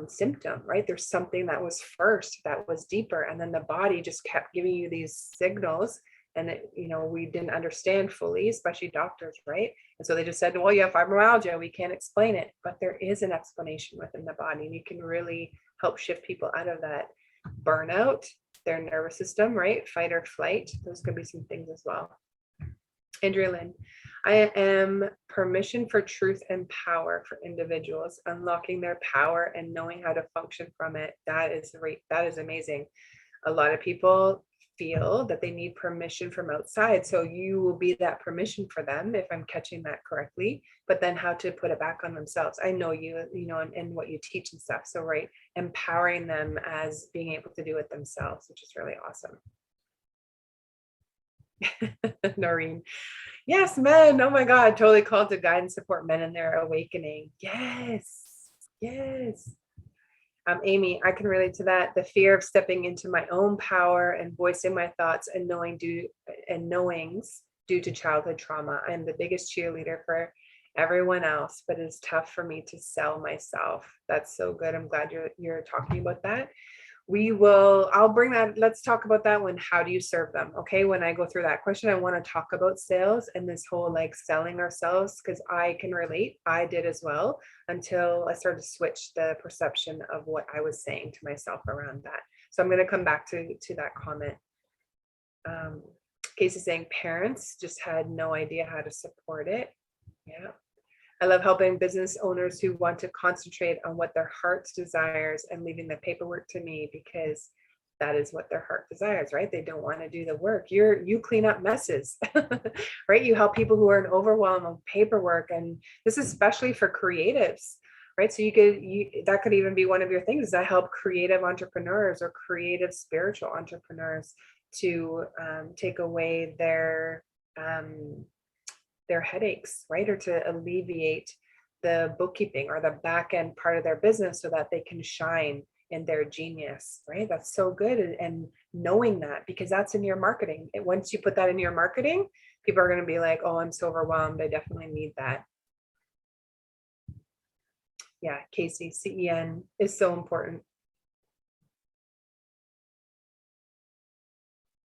symptom, right? There's something that was first that was deeper, and then the body just kept giving you these signals, and we didn't understand fully, especially doctors, right? And so they just said, well, you have fibromyalgia, we can't explain it, but there is an explanation within the body, and you can really help shift people out of that burnout, their nervous system, right? Fight or flight. Those could be some things as well. Andrea Lynn, I am permission for truth and power for individuals, unlocking their power and knowing how to function from it. That is amazing. A lot of people feel that they need permission from outside. So you will be that permission for them, if I'm catching that correctly, but then how to put it back on themselves. I know and what you teach and stuff. So, right, empowering them as being able to do it themselves, which is really awesome. Noreen. Yes, men. Oh my God. Totally called to guide and support men in their awakening. Yes. Yes. Amy, I can relate to that. The fear of stepping into my own power and voicing my thoughts and knowings due to childhood trauma. I'm the biggest cheerleader for everyone else, but it's tough for me to sell myself. That's so good. I'm glad you're talking about that. I'll bring that. Let's talk about that one. How do you serve them? Okay. When I go through that question, I want to talk about sales and this whole like selling ourselves, because I can relate. I did as well, until I started to switch the perception of what I was saying to myself around that. So I'm going to come back to that comment. Casey saying parents just had no idea how to support it. Yeah. I love helping business owners who want to concentrate on what their heart desires and leaving the paperwork to me, because that is what their heart desires, right? They don't want to do the work. You clean up messes, right? You help people who are in overwhelm of paperwork. And this is especially for creatives, right? So that could even be one of your things. I help creative entrepreneurs or creative spiritual entrepreneurs to take away their headaches, right? Or to alleviate the bookkeeping or the back end part of their business so that they can shine in their genius, right? That's so good. And knowing that, because that's in your marketing. Once you put that in your marketing, people are going to be like, oh, I'm so overwhelmed. I definitely need that. Yeah, Casey, CEN is so important.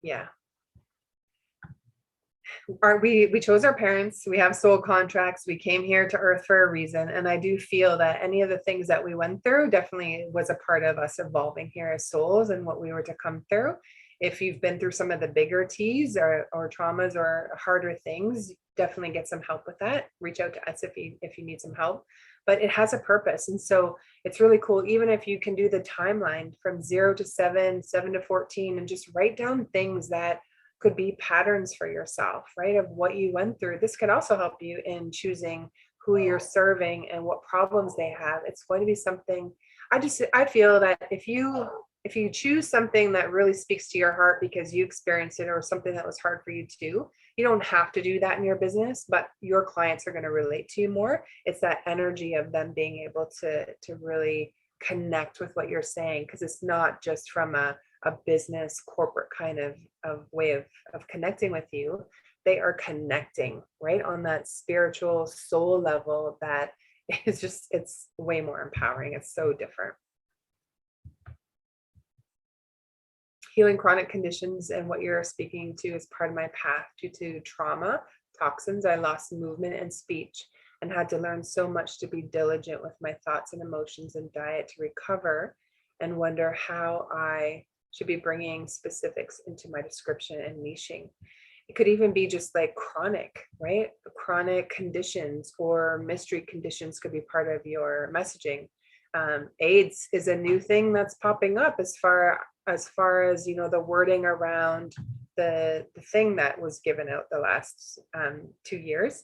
Yeah. We chose our parents, we have soul contracts, we came here to earth for a reason, and I do feel that any of the things that we went through definitely was a part of us evolving here as souls and what we were to come through. If you've been through some of the bigger T's or traumas or harder things, definitely get some help with that. Reach out to us if you need some help, but it has a purpose. And so it's really cool, even if you can do the timeline from 0 to 7, 7 to 14, and just write down things that could be patterns for yourself, right? Of what you went through. This could also help you in choosing who you're serving and what problems they have. It's going to be something. I feel that if you choose something that really speaks to your heart because you experienced it or something that was hard for you to do, you don't have to do that in your business, but your clients are going to relate to you more. It's that energy of them being able to really connect with what you're saying, because it's not just from a business corporate kind of way of connecting with you. They are connecting right on that spiritual soul level that is just, it's way more empowering. It's so different. Healing chronic conditions and what you're speaking to is part of my path. Due to trauma, toxins, I lost movement and speech and had to learn so much to be diligent with my thoughts and emotions and diet to recover, and wonder how I should be bringing specifics into my description and niching. It could even be just like chronic, right? Chronic conditions or mystery conditions could be part of your messaging. AIDS is a new thing that's popping up as far as the wording around the thing that was given out the last 2 years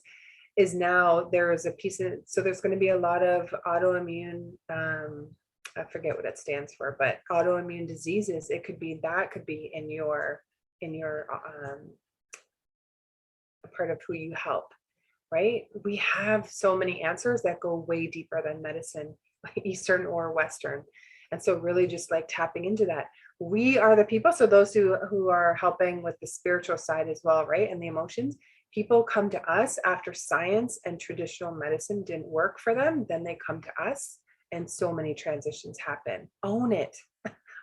is now there is a piece of, so there's going to be a lot of autoimmune, I forget what it stands for, but autoimmune diseases. It could be in your a part of who you help, right? We have so many answers that go way deeper than medicine, Eastern or Western. And so really just like tapping into that. We are the people. So those who are helping with the spiritual side as well, right? And the emotions, people come to us after science and traditional medicine didn't work for them. Then they come to us and so many transitions happen. Own it.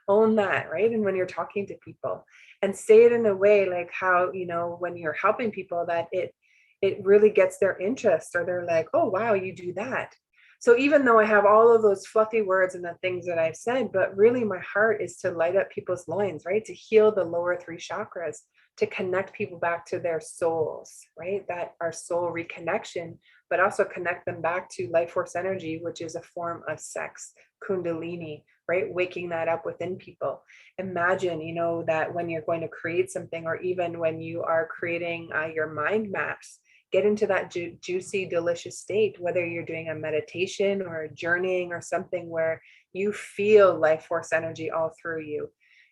Own that, right? And when you're talking to people, and say it in a way like how, when you're helping people, that it really gets their interest, or they're like, oh, wow, you do that. So even though I have all of those fluffy words and the things that I've said, but really my heart is to light up people's loins, right? To heal the lower 3 chakras, to connect people back to their souls, right? That our soul reconnection, but also connect them back to life force energy, which is a form of sex, kundalini, right? Waking that up within people. Imagine, that when you're going to create something, or even when you are creating your mind maps, get into that juicy, delicious state, whether you're doing a meditation or a journeying or something where you feel life force energy all through you.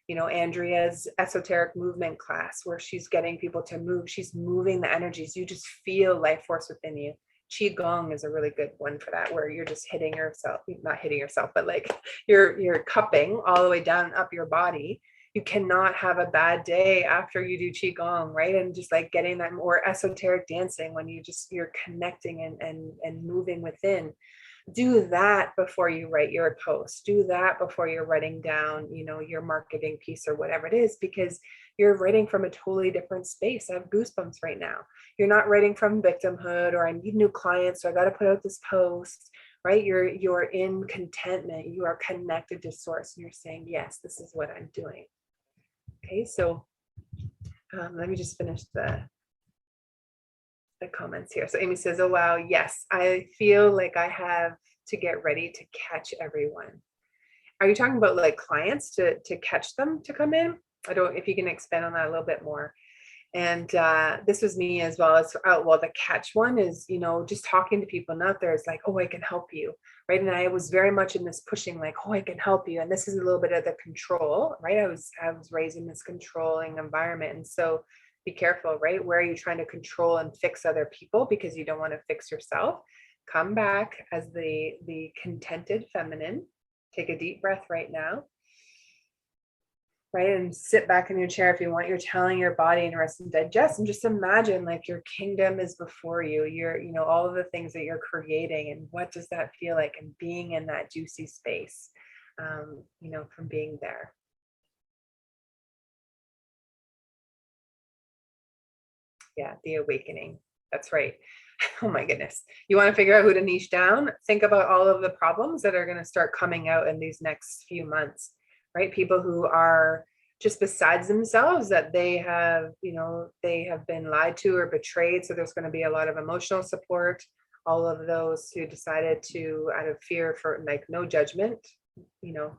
Andrea's esoteric movement class, where she's getting people to move, she's moving the energies. You just feel life force within you. Qigong is a really good one for that, where you're just hitting yourself, not hitting yourself, but like you're cupping all the way down and up your body. You cannot have a bad day after you do Qigong, right? And just like getting that more esoteric dancing, when you're connecting and moving within. Do that before you write your post. Do that before you're writing down, your marketing piece or whatever it is, because you're writing from a totally different space. I have goosebumps right now. You're not writing from victimhood, or I need new clients, so I got to put out this post, right? You're in contentment. You are connected to source, and you're saying, yes, this is what I'm doing. Okay, so let me just finish the comments here. So Amy says, oh, wow, yes, I feel like I have to get ready to catch everyone. Are you talking about like clients to catch them to come in? I don't, if you can expand on that a little bit more. And this was me as well. As well, the catch one is, just talking to people, not there. It's like, oh, I can help you, right? And I was very much in this pushing, like, oh, I can help you. And this is a little bit of the control, right? I was raised in this controlling environment. And so be careful, right? Where are you trying to control and fix other people because you don't want to fix yourself? Come back as the contented feminine. Take a deep breath right now. Right, and sit back in your chair if you want. You're telling your body and rest and digest, and just imagine like your kingdom is before you. You're, all of the things that you're creating, and what does that feel like, and being in that juicy space, from being there. Yeah, the awakening. That's right. Oh my goodness. You want to figure out who to niche down? Think about all of the problems that are going to start coming out in these next few months, right? People who are just besides themselves, that they have, they have been lied to or betrayed. So there's going to be a lot of emotional support. All of those who decided to, out of fear for like no judgment,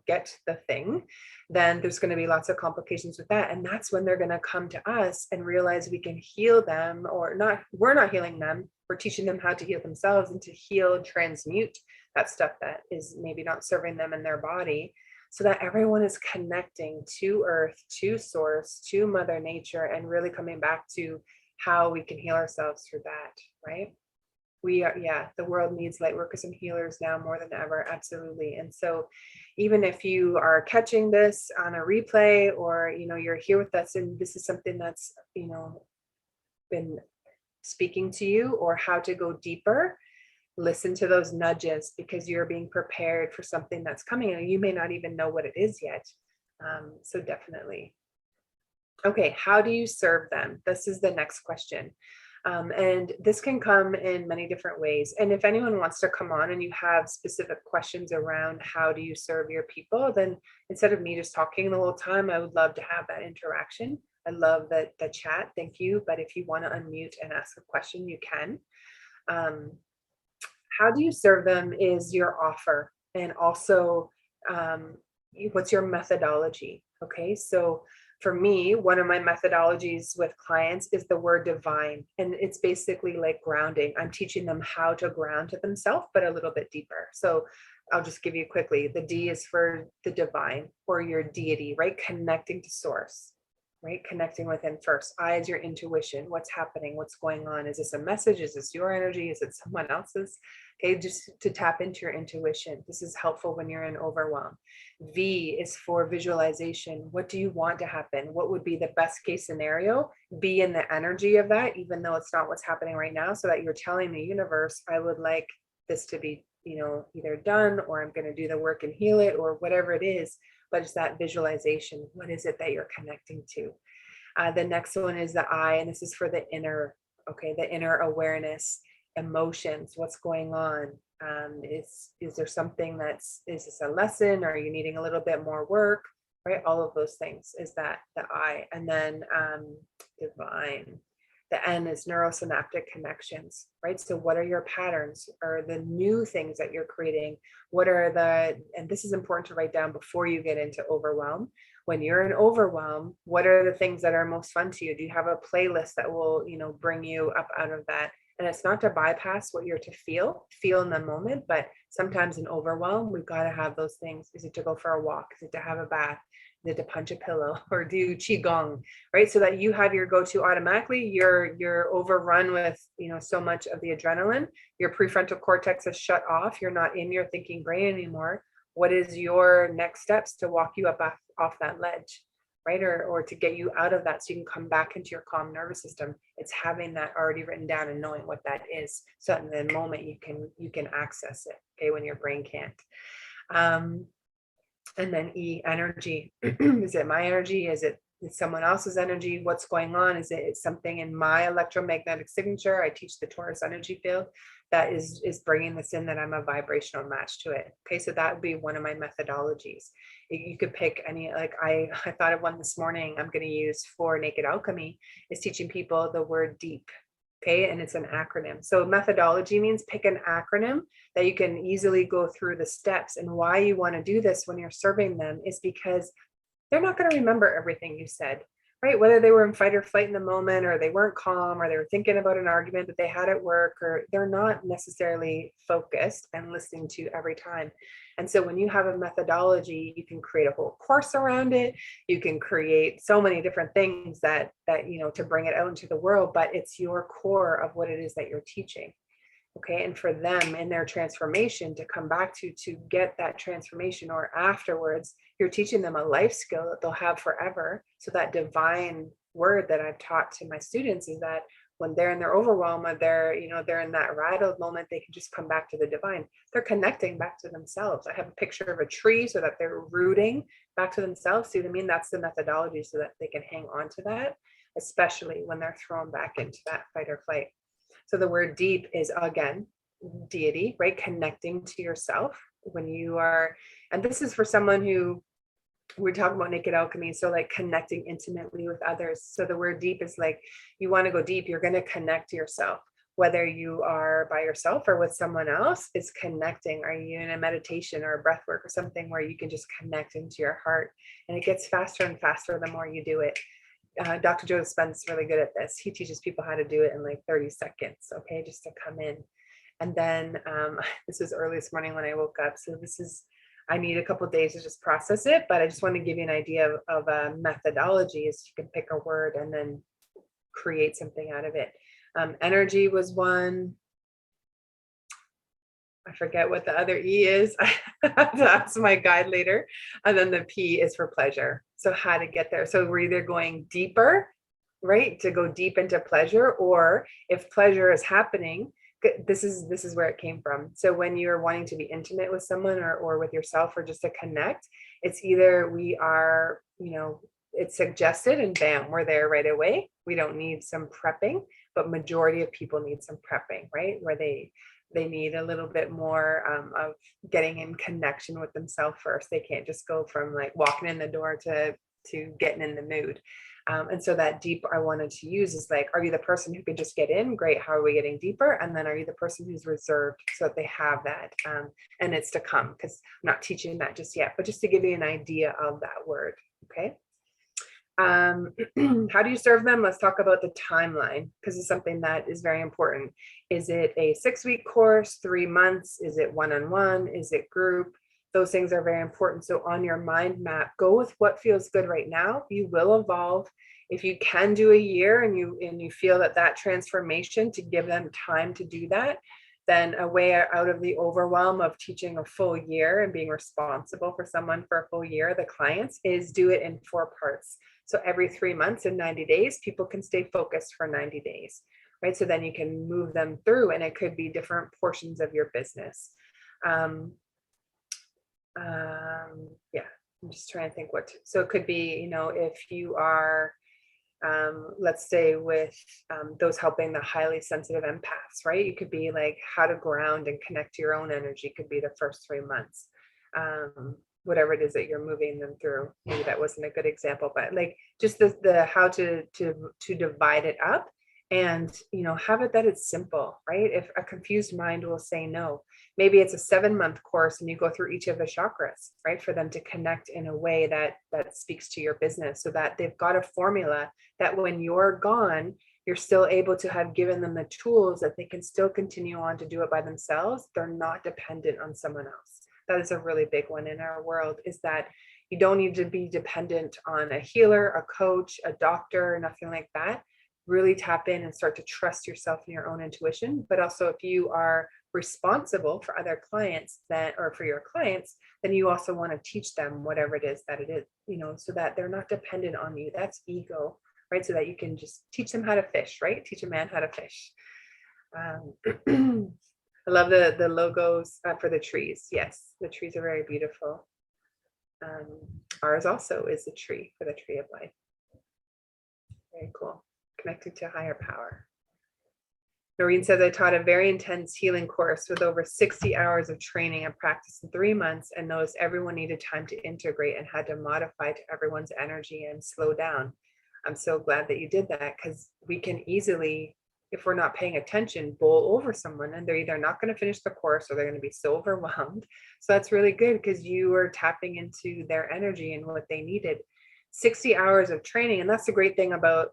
get the thing, then there's going to be lots of complications with that. And that's when they're going to come to us and realize we can heal them, or not. We're not healing them. We're teaching them how to heal themselves and to heal and transmute that stuff that is maybe not serving them in their body, so that everyone is connecting to earth, to source, to mother nature, and really coming back to how we can heal ourselves through that, right? We are, yeah, the world needs light workers and healers now more than ever. Absolutely. And so even if you are catching this on a replay, or you're here with us and this is something that's been speaking to you, or how to go deeper, listen to those nudges, because you're being prepared for something that's coming and you may not even know what it is yet. So definitely. Okay, how do you serve them? This is the next question. And this can come in many different ways. And if anyone wants to come on and you have specific questions around how do you serve your people, then instead of me just talking the whole time, I would love to have that interaction. I love the chat. Thank you. But if you want to unmute and ask a question, you can. How do you serve them is your offer. And also, what's your methodology? Okay, so for me, one of my methodologies with clients is the word divine. And it's basically like grounding. I'm teaching them how to ground to themselves, but a little bit deeper. So I'll just give you quickly. The D is for the divine, or your deity, right? Connecting to source, right? Connecting within first. I is your intuition. What's happening? What's going on? Is this a message? Is this your energy? Is it someone else's? Okay, just to tap into your intuition. This is helpful when you're in overwhelm. V is for visualization. What do you want to happen? What would be the best case scenario? Be in the energy of that, even though it's not what's happening right now, so that you're telling the universe, I would like this to be, either done, or I'm going to do the work and heal it, or whatever it is. But it's that visualization. What is it that you're connecting to? The next one is the I, and this is for the inner, okay, the inner awareness. Emotions, what's going on? Is there something is this a lesson? Or are you needing a little bit more work? Right? All of those things is that the I. And then divine. The N is neurosynaptic connections, right? So what are your patterns, or the new things that you're creating? What are and this is important to write down before you get into overwhelm. When you're in overwhelm, what are the things that are most fun to you? Do you have a playlist that will, bring you up out of that? And it's not to bypass what you're to feel in the moment, but sometimes in overwhelm, we've got to have those things. Is it to go for a walk? Is it to have a bath? Is it to punch a pillow or do qigong, right? So that you have your go-to automatically. You're overrun with, so much of the adrenaline. Your prefrontal cortex is shut off. You're not in your thinking brain anymore. What is your next steps to walk you up off that ledge? Right? Or to get you out of that, so you can come back into your calm nervous system. It's having that already written down and knowing what that is, so in the moment you can access it, okay, when your brain can't. And then E, energy. Is it my energy? Is it someone else's energy? What's going on? Is it something in my electromagnetic signature? I teach the Taurus energy field that is bringing this in, that I'm a vibrational match to it. Okay, so that would be one of my methodologies. You could pick any, like I thought of one this morning I'm going to use for Naked Alchemy, is teaching people the word deep. Okay, and it's an acronym. So methodology means pick an acronym that you can easily go through the steps. And why you want to do this when you're serving them is because they're not going to remember everything you said, right? Whether they were in fight or flight in the moment, or they weren't calm, or they were thinking about an argument that they had at work, or they're not necessarily focused and listening to every time. And so when you have a methodology, you can create a whole course around it. You can create so many different things that to bring it out into the world, but it's your core of what it is that you're teaching. Okay, and for them in their transformation to come back to get that transformation, or afterwards, you're teaching them a life skill that they'll have forever. So that divine word that I've taught to my students is that when they're in their overwhelm, or they're in that rattled moment, they can just come back to the divine. They're connecting back to themselves. I have a picture of a tree so that they're rooting back to themselves. See what I mean? That's the methodology, so that they can hang on to that. especially when they're thrown back into that fight or flight. So the word deep is, again, deity, right? Connecting to yourself when you are, and this is for someone who, we're talking about naked alchemy, so like connecting intimately with others. So the word deep is like, you want to go deep, you're going to connect to yourself, whether you are by yourself or with someone else. Is connecting. Are you in a meditation or a breath work or something where you can just connect into your heart, and it gets faster and faster the more you do it. Dr. Joe Dispenza's really good at this. He teaches people how to do it in like 30 seconds, okay, just to come in. And then this was early this morning when I woke up, so this is, I need a couple of days to just process it, but I just want to give you an idea of a methodology. Is you can pick a word and then create something out of it. Energy was one. I forget what the other E is. That's my guide later. And then the P is for pleasure. So how to get there. So we're either going deeper, right? To go deep into pleasure, or if pleasure is happening, this is where it came from. So when you're wanting to be intimate with someone or with yourself, or just to connect, it's either we are, it's suggested and bam, we're there right away. We don't need some prepping, but majority of people need some prepping, right? Where they need a little bit more of getting in connection with themselves first. They can't just go from like walking in the door to getting in the mood. And so that deep I wanted to use is like, are you the person who can just get in? Great. How are we getting deeper? And then are you the person who's reserved so that they have that? And it's to come, because I'm not teaching that just yet, but just to give you an idea of that word. Okay. How do you serve them? Let's talk about the timeline, because it's something that is very important. Is it a 6-week course, 3 months? Is it one-on-one? Is it group? Those things are very important. So on your mind map, go with what feels good right now. You will evolve. If you can do a year and you feel that transformation, to give them time to do that, then a way out of the overwhelm of teaching a full year and being responsible for someone for a full year, the clients, is do it in 4 parts. So every 3 months and 90 days, people can stay focused for 90 days, right? So then you can move them through, and it could be different portions of your business. Yeah, I'm just trying to think so it could be, if you are, let's say with those helping the highly sensitive empaths, right? You could be like how to ground and connect to your own energy could be the first 3 months. Whatever it is that you're moving them through. Maybe that wasn't a good example, but like just the how to divide it up, and have it that it's simple, right? If a confused mind will say no, maybe it's a 7-month course and you go through each of the chakras, right? For them to connect in a way that speaks to your business, so that they've got a formula that when you're gone, you're still able to have given them the tools that they can still continue on to do it by themselves. They're not dependent on someone else. That is a really big one in our world, is that you don't need to be dependent on a healer, a coach, a doctor, nothing like that. Really tap in and start to trust yourself and your own intuition. But also, if you are responsible for other clients or for your clients, then you also want to teach them whatever it is that it is, so that they're not dependent on you. That's ego, right? So that you can just teach them how to fish, right? Teach a man how to fish. I love the logos for the trees. Yes, the trees are very beautiful. Ours also is a tree for the tree of life. Very cool. Connected to higher power. Noreen says, I taught a very intense healing course with over 60 hours of training and practice in 3 months, and noticed everyone needed time to integrate and had to modify to everyone's energy and slow down. I'm so glad that you did that, because we can easily, if we're not paying attention, bowl over someone, and they're either not going to finish the course or they're going to be so overwhelmed. So that's really good, because you are tapping into their energy and what they needed. 60 hours of training. And that's the great thing about,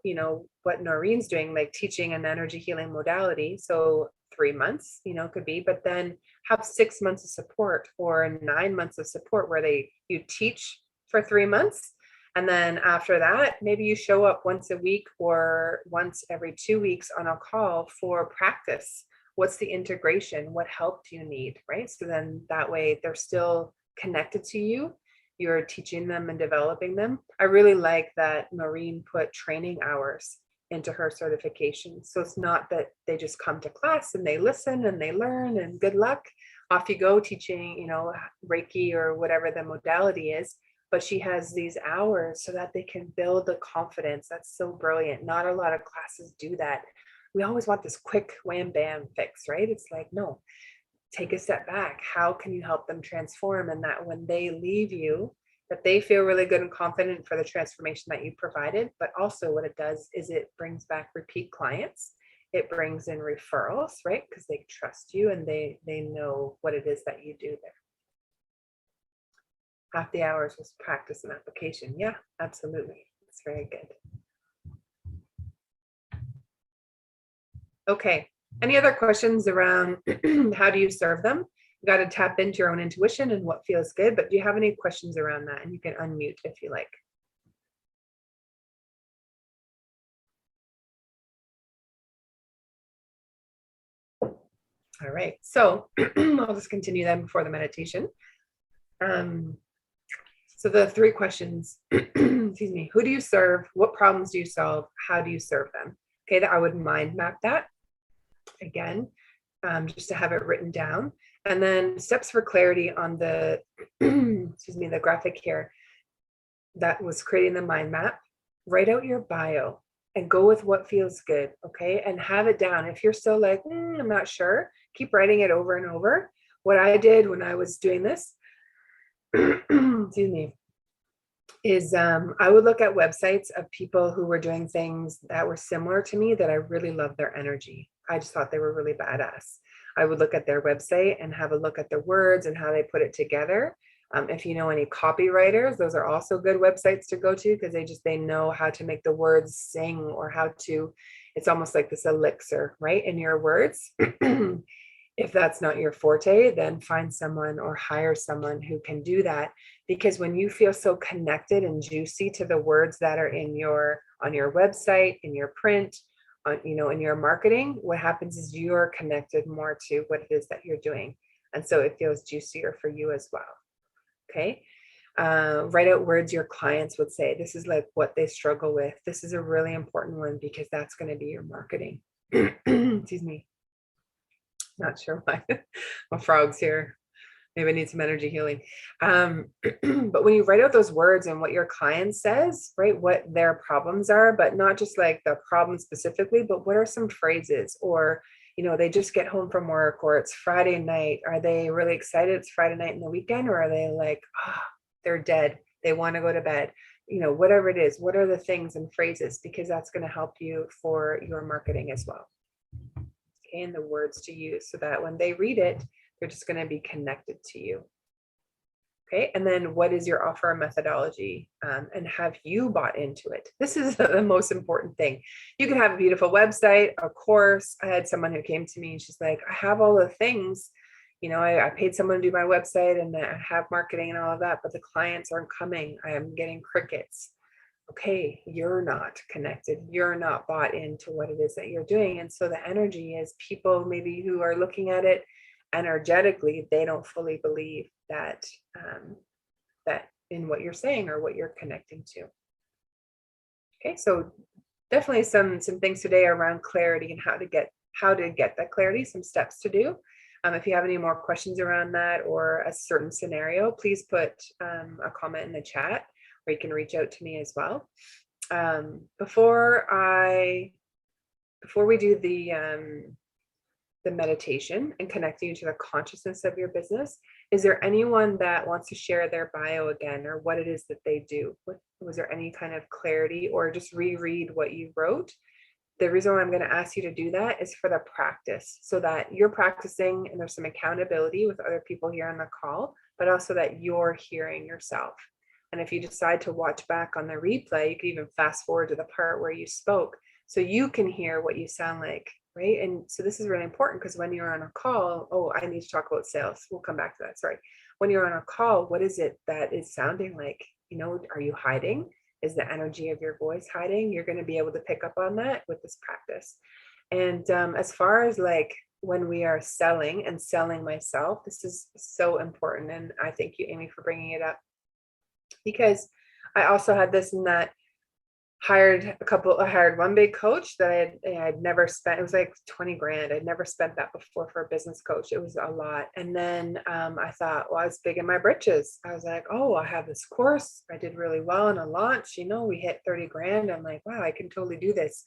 what Noreen's doing, like teaching an energy healing modality. So 3 months, could be, but then have 6 months of support or 9 months of support where you teach for 3 months. And then after that, maybe you show up once a week or once every 2 weeks on a call for practice. What's the integration? What help do you need, right? So then that way they're still connected to you. You're teaching them and developing them. I really like that Noreen put training hours into her certification. So it's not that they just come to class and they listen and they learn and good luck, off you go teaching, Reiki or whatever the modality is. but she has these hours so that they can build the confidence. That's so brilliant. Not a lot of classes do that. We always want this quick wham bam fix, right? It's like, no, take a step back. How can you help them transform? And that when they leave you, that they feel really good and confident for the transformation that you provided. But also what it does is it brings back repeat clients. It brings in referrals, right? Because they trust you and they know what it is that you do there. Half the hours was practice and application. Yeah, absolutely. It's very good. Okay. Any other questions around how do you serve them? You got to tap into your own intuition and what feels good. But do you have any questions around that? And you can unmute if you like. All right. So I'll just continue then before the meditation. So the 3 questions, excuse me, who do you serve? What problems do you solve? How do you serve them? Okay, that I would mind map that again, just to have it written down. And then steps for clarity on the, excuse me, the graphic here that was creating the mind map. Write out your bio and go with what feels good, okay? And have it down. If you're still like, I'm not sure, keep writing it over and over. What I did when I was doing this, excuse me, is I would look at websites of people who were doing things that were similar to me that I really loved their energy. I just thought they were really badass. I would look at their website and have a look at the words and how they put it together. If you know any copywriters, those are also good websites to go to because they know how to make the words sing or how to, it's almost like this elixir, right? In your words. If that's not your forte, then find someone or hire someone who can do that. Because when you feel so connected and juicy to the words that are in on your website, in your print, on, in your marketing, what happens is you're connected more to what it is that you're doing. And so it feels juicier for you as well. Okay. Write out words your clients would say. This is like what they struggle with. This is a really important one because that's going to be your marketing. Excuse me. Not sure why. My frog's here. Maybe I need some energy healing. But when you write out those words and what your client says, right, what their problems are, but not just like the problem specifically, but what are some phrases or, they just get home from work or it's Friday night. Are they really excited it's Friday night in the weekend? Or are they like, they're dead. They want to go to bed, whatever it is. What are the things and phrases? Because that's going to help you for your marketing as well. Okay, and the words to use so that when they read it, they're just going to be connected to you. Okay, and then what is your offer methodology? And have you bought into it? This is the most important thing. You can have a beautiful website, a course. I had someone who came to me and she's like, I have all the things. I paid someone to do my website and I have marketing and all of that, but the clients aren't coming. I am getting crickets. Okay, you're not connected. You're not bought into what it is that you're doing. And so the energy is people maybe who are looking at it energetically, they don't fully believe that that in what you're saying or what you're connecting to. Okay, so definitely some things today around clarity and how to get that clarity, some steps to do. If you have any more questions around that or a certain scenario, please put a comment in the chat, or you can reach out to me as well. Before we do the meditation and connecting you to the consciousness of your business, is there anyone that wants to share their bio again or what it is that they do? Was there any kind of clarity or just reread what you wrote? The reason why I'm going to ask you to do that is for the practice, so that you're practicing and there's some accountability with other people here on the call, but also that you're hearing yourself. And if you decide to watch back on the replay, you can even fast forward to the part where you spoke so you can hear what you sound like, right? And so this is really important because when you're on a call, I need to talk about sales. We'll come back to that. Sorry. When you're on a call, what is it that is sounding like? Are you hiding? Is the energy of your voice hiding? You're going to be able to pick up on that with this practice. And as far as like when we are selling and selling myself, this is so important. And I thank you, Amy, for bringing it up, because I also had this and that I hired one big coach that I had never spent. It was like 20 grand. I'd never spent that before for a business coach. It was a lot. And then I thought, well, I was big in my britches. I was like, oh, I have this course. I did really well in a launch. We hit 30 grand. I'm like, wow, I can totally do this.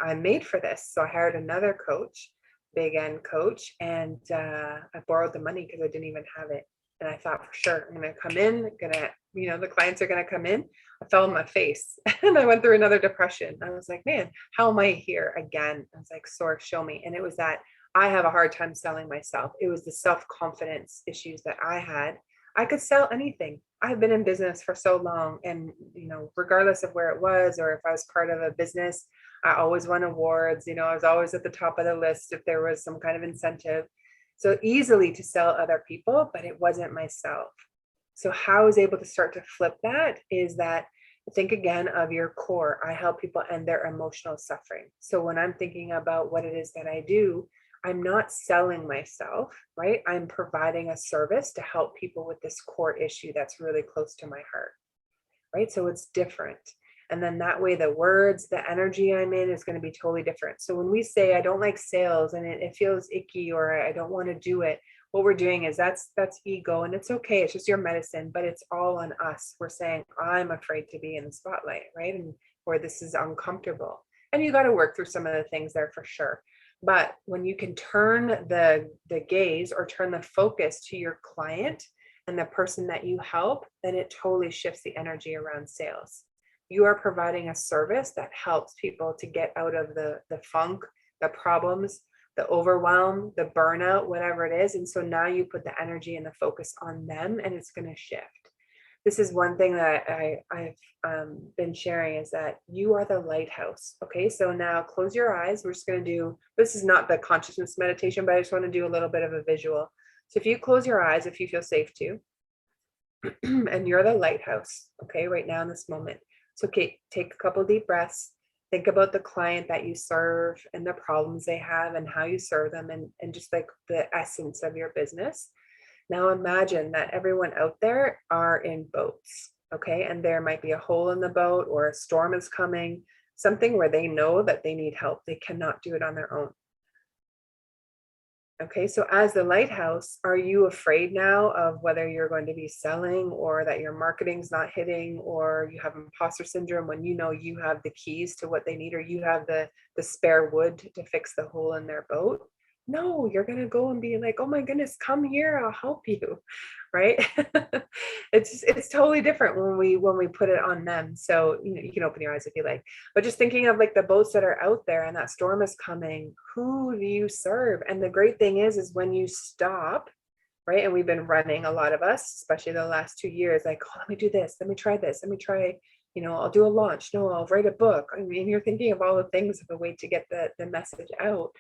I'm made for this. So I hired another coach, big end coach, and I borrowed the money because I didn't even have it. And I thought for sure I'm going to come in, the clients are going to come in. I fell on my face and I went through another depression. I was like, man, how am I here again? I was like, Source, show me. And it was that I have a hard time selling myself. It was the self-confidence issues that I had. I could sell anything. I've been in business for so long, and regardless of where it was or if I was part of a business, I always won awards. I was always at the top of the list if there was some kind of incentive. So easily to sell other people, but it wasn't myself. So how I was able to start to flip that is that think again of your core. I help people end their emotional suffering. So when I'm thinking about what it is that I do, I'm not selling myself, right? I'm providing a service to help people with this core issue that's really close to my heart, right? So it's different. And then that way, the words, the energy I'm in is going to be totally different. So when we say, I don't like sales and it feels icky, or I don't want to do it, what we're doing is that's ego, and it's okay. It's just your medicine, but it's all on us. We're saying, I'm afraid to be in the spotlight, right? And or this is uncomfortable. And you got to work through some of the things there for sure. But when you can turn the gaze or turn the focus to your client and the person that you help, then it totally shifts the energy around sales. You are providing a service that helps people to get out of the funk, the problems, the overwhelm, the burnout, whatever it is. And so now you put the energy and the focus on them, and it's going to shift. This is one thing that I've been sharing, is that you are the lighthouse. Okay, so now close your eyes. We're just going to do, this is not the consciousness meditation, but I just want to do a little bit of a visual. So if you close your eyes, if you feel safe to, and you're the lighthouse, okay, right now in this moment. So okay, take a couple deep breaths. Think about the client that you serve and the problems they have and how you serve them, and just like the essence of your business. Now imagine that everyone out there are in boats, okay? And there might be a hole in the boat, or a storm is coming, something where they know that they need help. They cannot do it on their own. Okay, so as the lighthouse, are you afraid now of whether you're going to be selling, or that your marketing's not hitting, or you have imposter syndrome when you know you have the keys to what they need, or you have the spare wood to fix the hole in their boat? No, you're going to go and be like, oh my goodness, come here, I'll help you, right? It's totally different when we put it on them. So you can open your eyes if you like, but just thinking of like the boats that are out there and that storm is coming, who do you serve? And the great thing is when you stop, right? And we've been running, a lot of us, especially the last 2 years, like, oh, let me do this, let me try this, let me try, I'll do a launch, no, I'll write a book. I mean, you're thinking of all the things of a way to get the message out.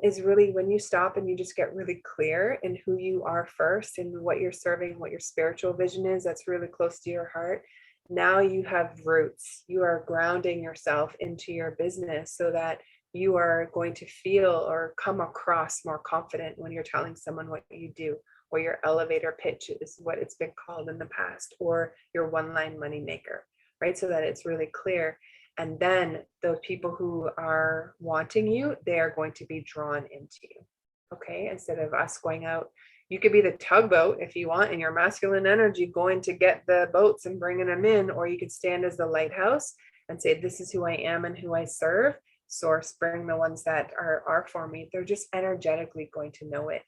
Is really when you stop and you just get really clear in who you are first, and what you're serving, what your spiritual vision is that's really close to your heart. Now you have roots. You are grounding yourself into your business so that you are going to feel or come across more confident when you're telling someone what you do, or your elevator pitch is what it's been called in the past, or your one-line money maker, right? So that it's really clear. And then those people who are wanting you, they are going to be drawn into you. Okay. Instead of us going out, you could be the tugboat if you want, in your masculine energy, going to get the boats and bringing them in, or you could stand as the lighthouse and say, this is who I am and who I serve. Source, bring the ones that are for me. They're just energetically going to know it.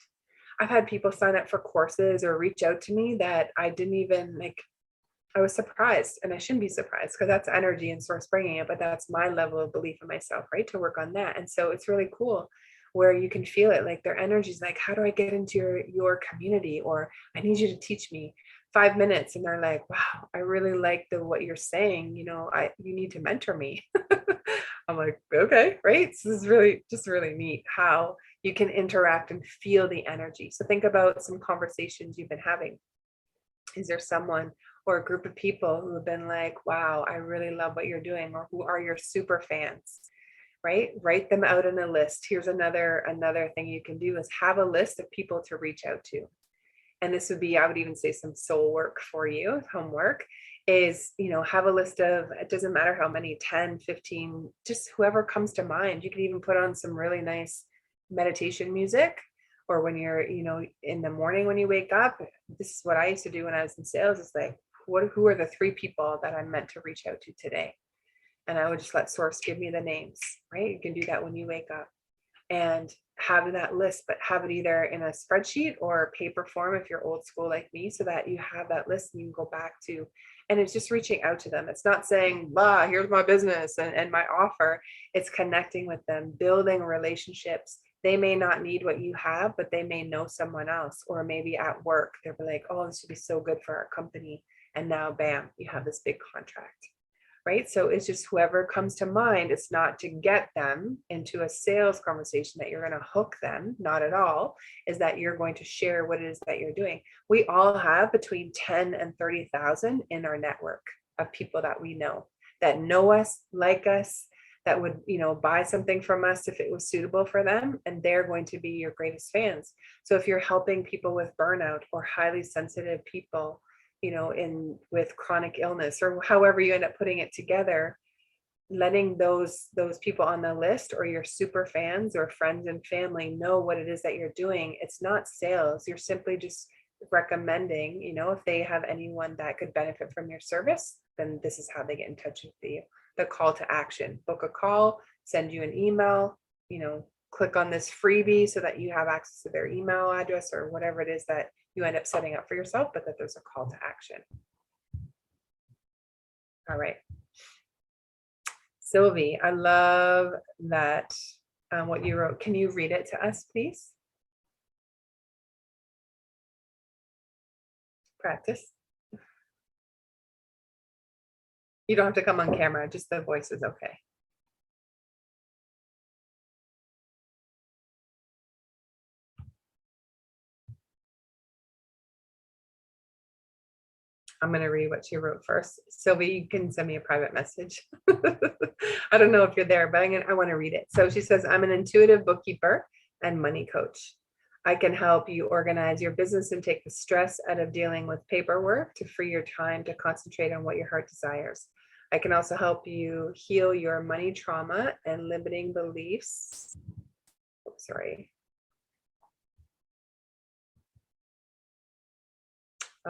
I've had people sign up for courses or reach out to me that I didn't even like. I was surprised, and I shouldn't be surprised because that's energy and source bringing it, but that's my level of belief in myself, right? To work on that. And so it's really cool where you can feel it, like their energy is like, how do I get into your community? Or I need you to teach me 5 minutes. And they're like, wow, I really like what you're saying. You need to mentor me. I'm like, okay, right. So this is really just really neat how you can interact and feel the energy. So think about some conversations you've been having. Is there someone or a group of people who have been like, wow, I really love what you're doing, or who are your super fans, right? Write them out in a list. Here's another thing you can do, is have a list of people to reach out to. And this would be, I would even say, some soul work for you, homework, is, have a list of, it doesn't matter how many, 10, 15, just whoever comes to mind. You can even put on some really nice meditation music, or when you're, in the morning when you wake up. This is what I used to do when I was in sales. It's like, who are the 3 people that I'm meant to reach out to today? And I would just let source give me the names, right? You can do that when you wake up and have that list, but have it either in a spreadsheet or paper form if you're old school like me, so that you have that list and you can go back to, and it's just reaching out to them. It's not saying, blah, here's my business and my offer. It's connecting with them, building relationships. They may not need what you have, but they may know someone else, or maybe at work, they'll be like, oh, this would be so good for our company. And now, bam, you have this big contract. Right? So it's just whoever comes to mind. It's not to get them into a sales conversation that you're going to hook them, not at all, is that you're going to share what it is that you're doing. We all have between 10 and 30,000 in our network of people that we know, that know us, like us, that would, buy something from us if it was suitable for them, and they're going to be your greatest fans. So if you're helping people with burnout or highly sensitive people, with chronic illness, or however you end up putting it together, letting those people on the list, or your super fans or friends and family, know what it is that you're doing. It's not sales. You're simply just recommending, if they have anyone that could benefit from your service, then this is how they get in touch with you. The call to action: book a call, send you an email, click on this freebie so that you have access to their email address, or whatever it is that you end up setting up for yourself, but that there's a call to action. All right. Sylvie, I love that, what you wrote. Can you read it to us, please? Practice. You don't have to come on camera, just the voice is okay. I'm going to read what she wrote first. Sylvie, you can send me a private message. I don't know if you're there, but I want to read it. So she says, I'm an intuitive bookkeeper and money coach. I can help you organize your business and take the stress out of dealing with paperwork to free your time to concentrate on what your heart desires. I can also help you heal your money trauma and limiting beliefs.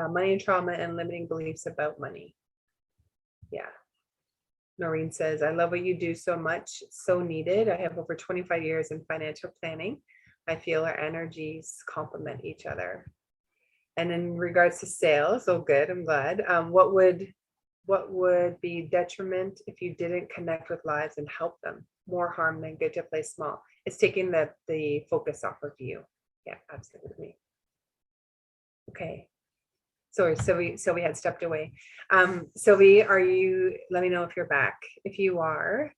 Money trauma and limiting beliefs about money. Yeah. Noreen says, I love what you do so much. So needed. I have over 25 years in financial planning. I feel our energies complement each other. And in regards to sales, oh good, I'm glad. What would be detriment if you didn't connect with lives and help them? More harm than good to play small. It's taking the focus off of you. Yeah, absolutely. Okay. Sorry, Sylvie had stepped away. Sylvie, let me know if you're back. If you are,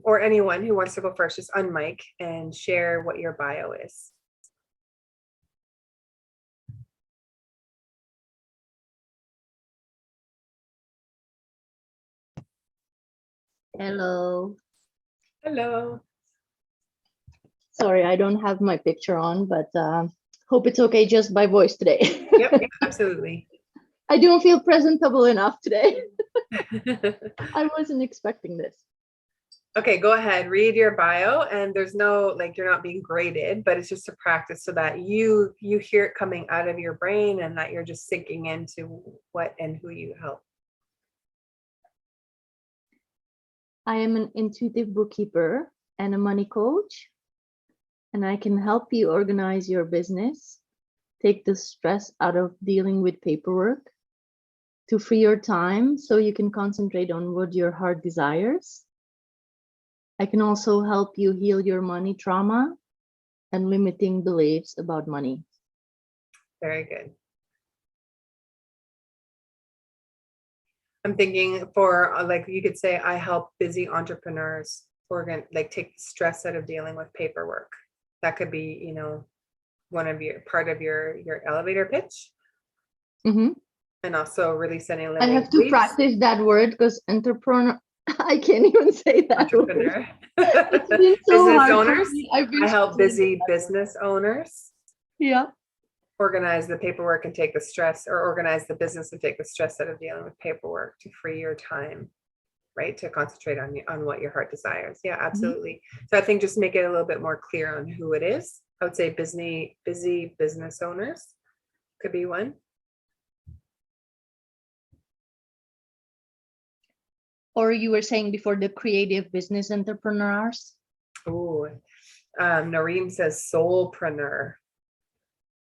or anyone who wants to go first, just unmic and share what your bio is. Hello. Hello. Sorry, I don't have my picture on, but hope it's okay just by voice today. Yep, absolutely. I don't feel presentable enough today. I wasn't expecting this. Okay, go ahead, read your bio, and there's no, you're not being graded, but it's just to practice so that you hear it coming out of your brain and that you're just sinking into what and who you help. I am an intuitive bookkeeper and a money coach, and I can help you organize your business, take the stress out of dealing with paperwork, to free your time so you can concentrate on what your heart desires. I can also help you heal your money trauma and limiting beliefs about money. Very good. I'm thinking for you could say, I help busy entrepreneurs take the stress out of dealing with paperwork. That could be, part of your elevator pitch. Mm-hmm. And also release any I have to practice that word because entrepreneur, I can't even say that. Entrepreneur. So business owners. I help busy business owners. Yeah. organize the paperwork and take the stress, or organize the business and take the stress out of dealing with paperwork to free your time, right? To concentrate on what your heart desires. Yeah, absolutely. So I think just make it a little bit more clear on who it is. I would say busy business owners could be one. Or you were saying before, the creative business entrepreneurs. Oh, Noreen says soulpreneur,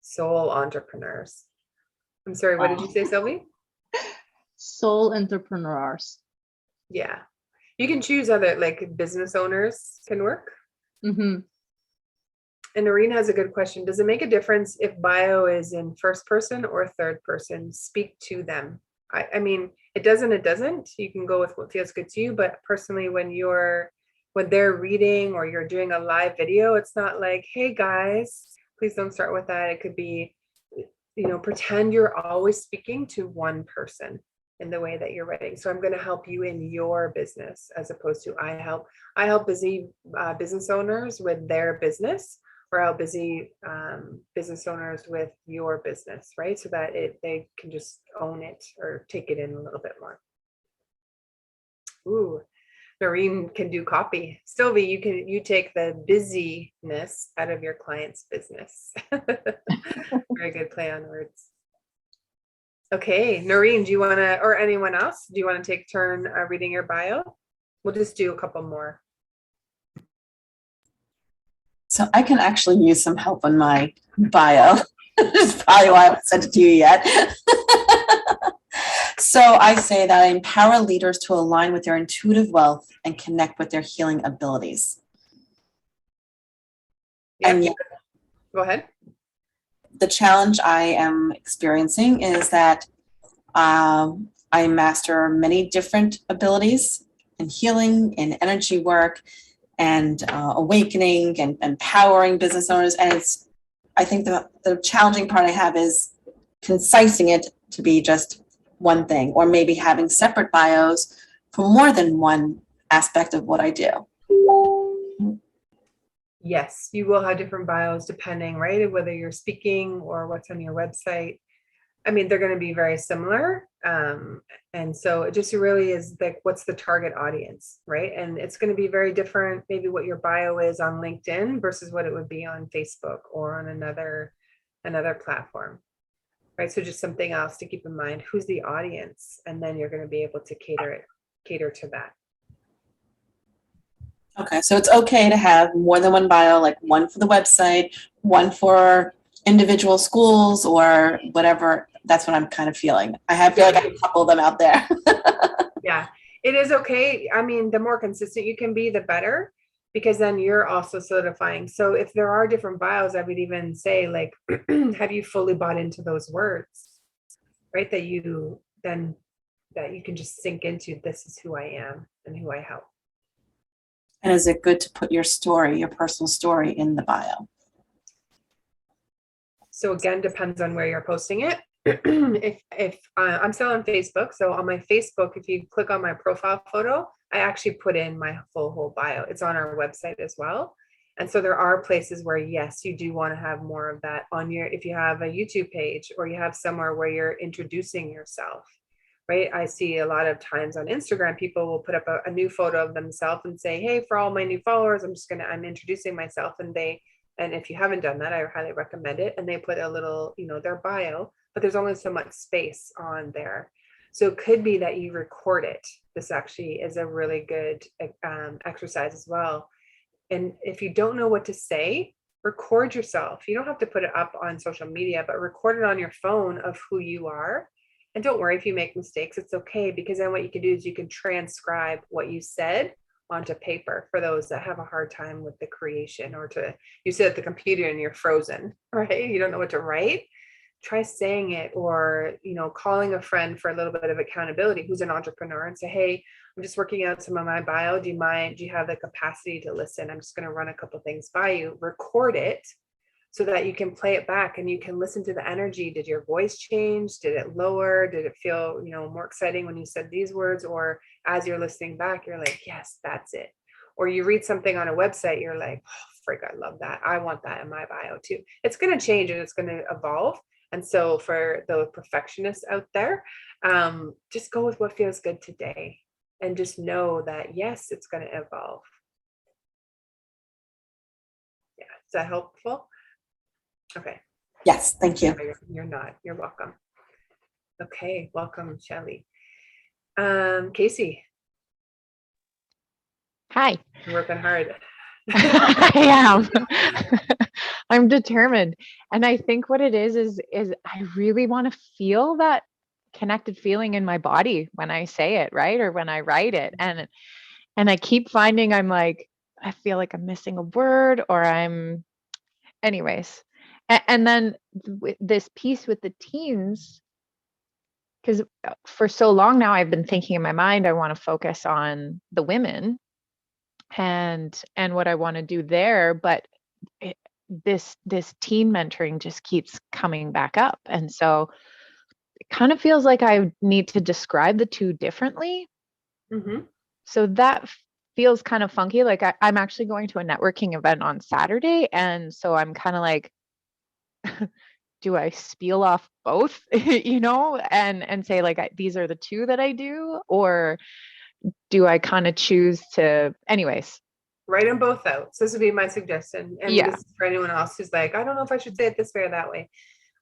soul entrepreneurs. I'm sorry, what did you say, Sylvie? Soul entrepreneurs. Yeah, you can choose other, like business owners can work. Mm-hmm. And Noreen has a good question. Does it make a difference if bio is in first person or third person? Speak to them. I mean, it doesn't. You can go with what feels good to you. But personally, when they're reading or you're doing a live video, it's not like, hey guys, please don't start with that. It could be, pretend you're always speaking to one person in the way that you're writing. So I'm going to help you in your business, as opposed to I help busy business owners with their business, or how busy business owners with your business, right? So that they can just own it or take it in a little bit more. Ooh, Noreen can do copy. Sylvie, you take the busyness out of your client's business. Very good play on words. Okay, Noreen, do you want to, or anyone else, do you want to take a turn reading your bio? We'll just do a couple more. So I can actually use some help on my bio. That's probably why I haven't sent it to you yet. So I say that I empower leaders to align with their intuitive wealth and connect with their healing abilities. Yeah. And yet, Go ahead. the challenge I am experiencing is that I master many different abilities in healing, in energy work, and awakening and empowering business owners. And I think the challenging part I have is concising it to be just one thing, or maybe having separate bios for more than one aspect of what I do. Yes, you will have different bios depending, right? Whether you're speaking or what's on your website. I mean, they're going to be very similar. And so it just really is like, what's the target audience, right? And it's going to be very different, maybe what your bio is on LinkedIn versus what it would be on Facebook or on another platform, right? So just something else to keep in mind, who's the audience? And then you're going to be able to cater to that. Okay, so it's okay to have more than one bio, like one for the website, one for individual schools or whatever. That's what I'm kind of feeling. I feel like I have a couple of them out there. Yeah, it is okay. I mean, the more consistent you can be, the better, because then you're also solidifying. So if there are different bios, I would even say, like, have you fully bought into those words, right? That you can just sink into, this is who I am and who I help. And is it good to put your story, your personal story, in the bio? So again, depends on where you're posting it. if I'm still on Facebook, so on my Facebook, if you click on my profile photo, I actually put in my whole bio. It's on our website as well. And so there are places where, yes, you do want to have more of that on if you have a YouTube page, or you have somewhere where you're introducing yourself, right? I see a lot of times on Instagram, people will put up a new photo of themselves and say, hey, for all my new followers, I'm introducing myself. And if you haven't done that, I highly recommend it. And they put a little, their bio, but there's only so much space on there. So it could be that you record it. This actually is a really good exercise as well. And if you don't know what to say, record yourself. You don't have to put it up on social media, but record it on your phone of who you are. And don't worry if you make mistakes, it's okay, because then what you can do is you can transcribe what you said onto paper for those that have a hard time with the creation, or you sit at the computer and you're frozen, right? You don't know what to write. Try saying it, or calling a friend for a little bit of accountability who's an entrepreneur, and say, hey, I'm just working out some of my bio. Do you have the capacity to listen? I'm just going to run a couple things by you. Record it so that you can play it back and you can listen to the energy. Did your voice change? Did it lower? Did it feel more exciting when you said these words? Or as you're listening back, you're like, yes, that's it. Or you read something on a website, you're like, oh, frig, I love that. I want that in my bio too. It's going to change and it's going to evolve. And so for the perfectionists out there, just go with what feels good today and just know that, yes, it's going to evolve. Yeah. Is that helpful? Okay. Yes, thank you. You're not. You're welcome. Okay. Welcome, Shelley. Casey. Hi. You're working hard. I am. I'm determined. And I think what it is I really want to feel that connected feeling in my body when I say it, right? Or when I write it. And I keep finding I'm like, I feel like I'm missing a word or anyways. And then this piece with the teens, because for so long now I've been thinking in my mind, I want to focus on the women and what I want to do there, but this teen mentoring just keeps coming back up, and so it kind of feels like I need to describe the two differently. Mm-hmm. So that feels kind of funky. Like I'm actually going to a networking event on Saturday, and so I'm kind of like, do I spiel off both, and say like these are the two that I do, or do I kind of choose to, anyways? Write them both out. So this would be my suggestion. And Yeah. this is for anyone else who's like, I don't know if I should say it this way or that way.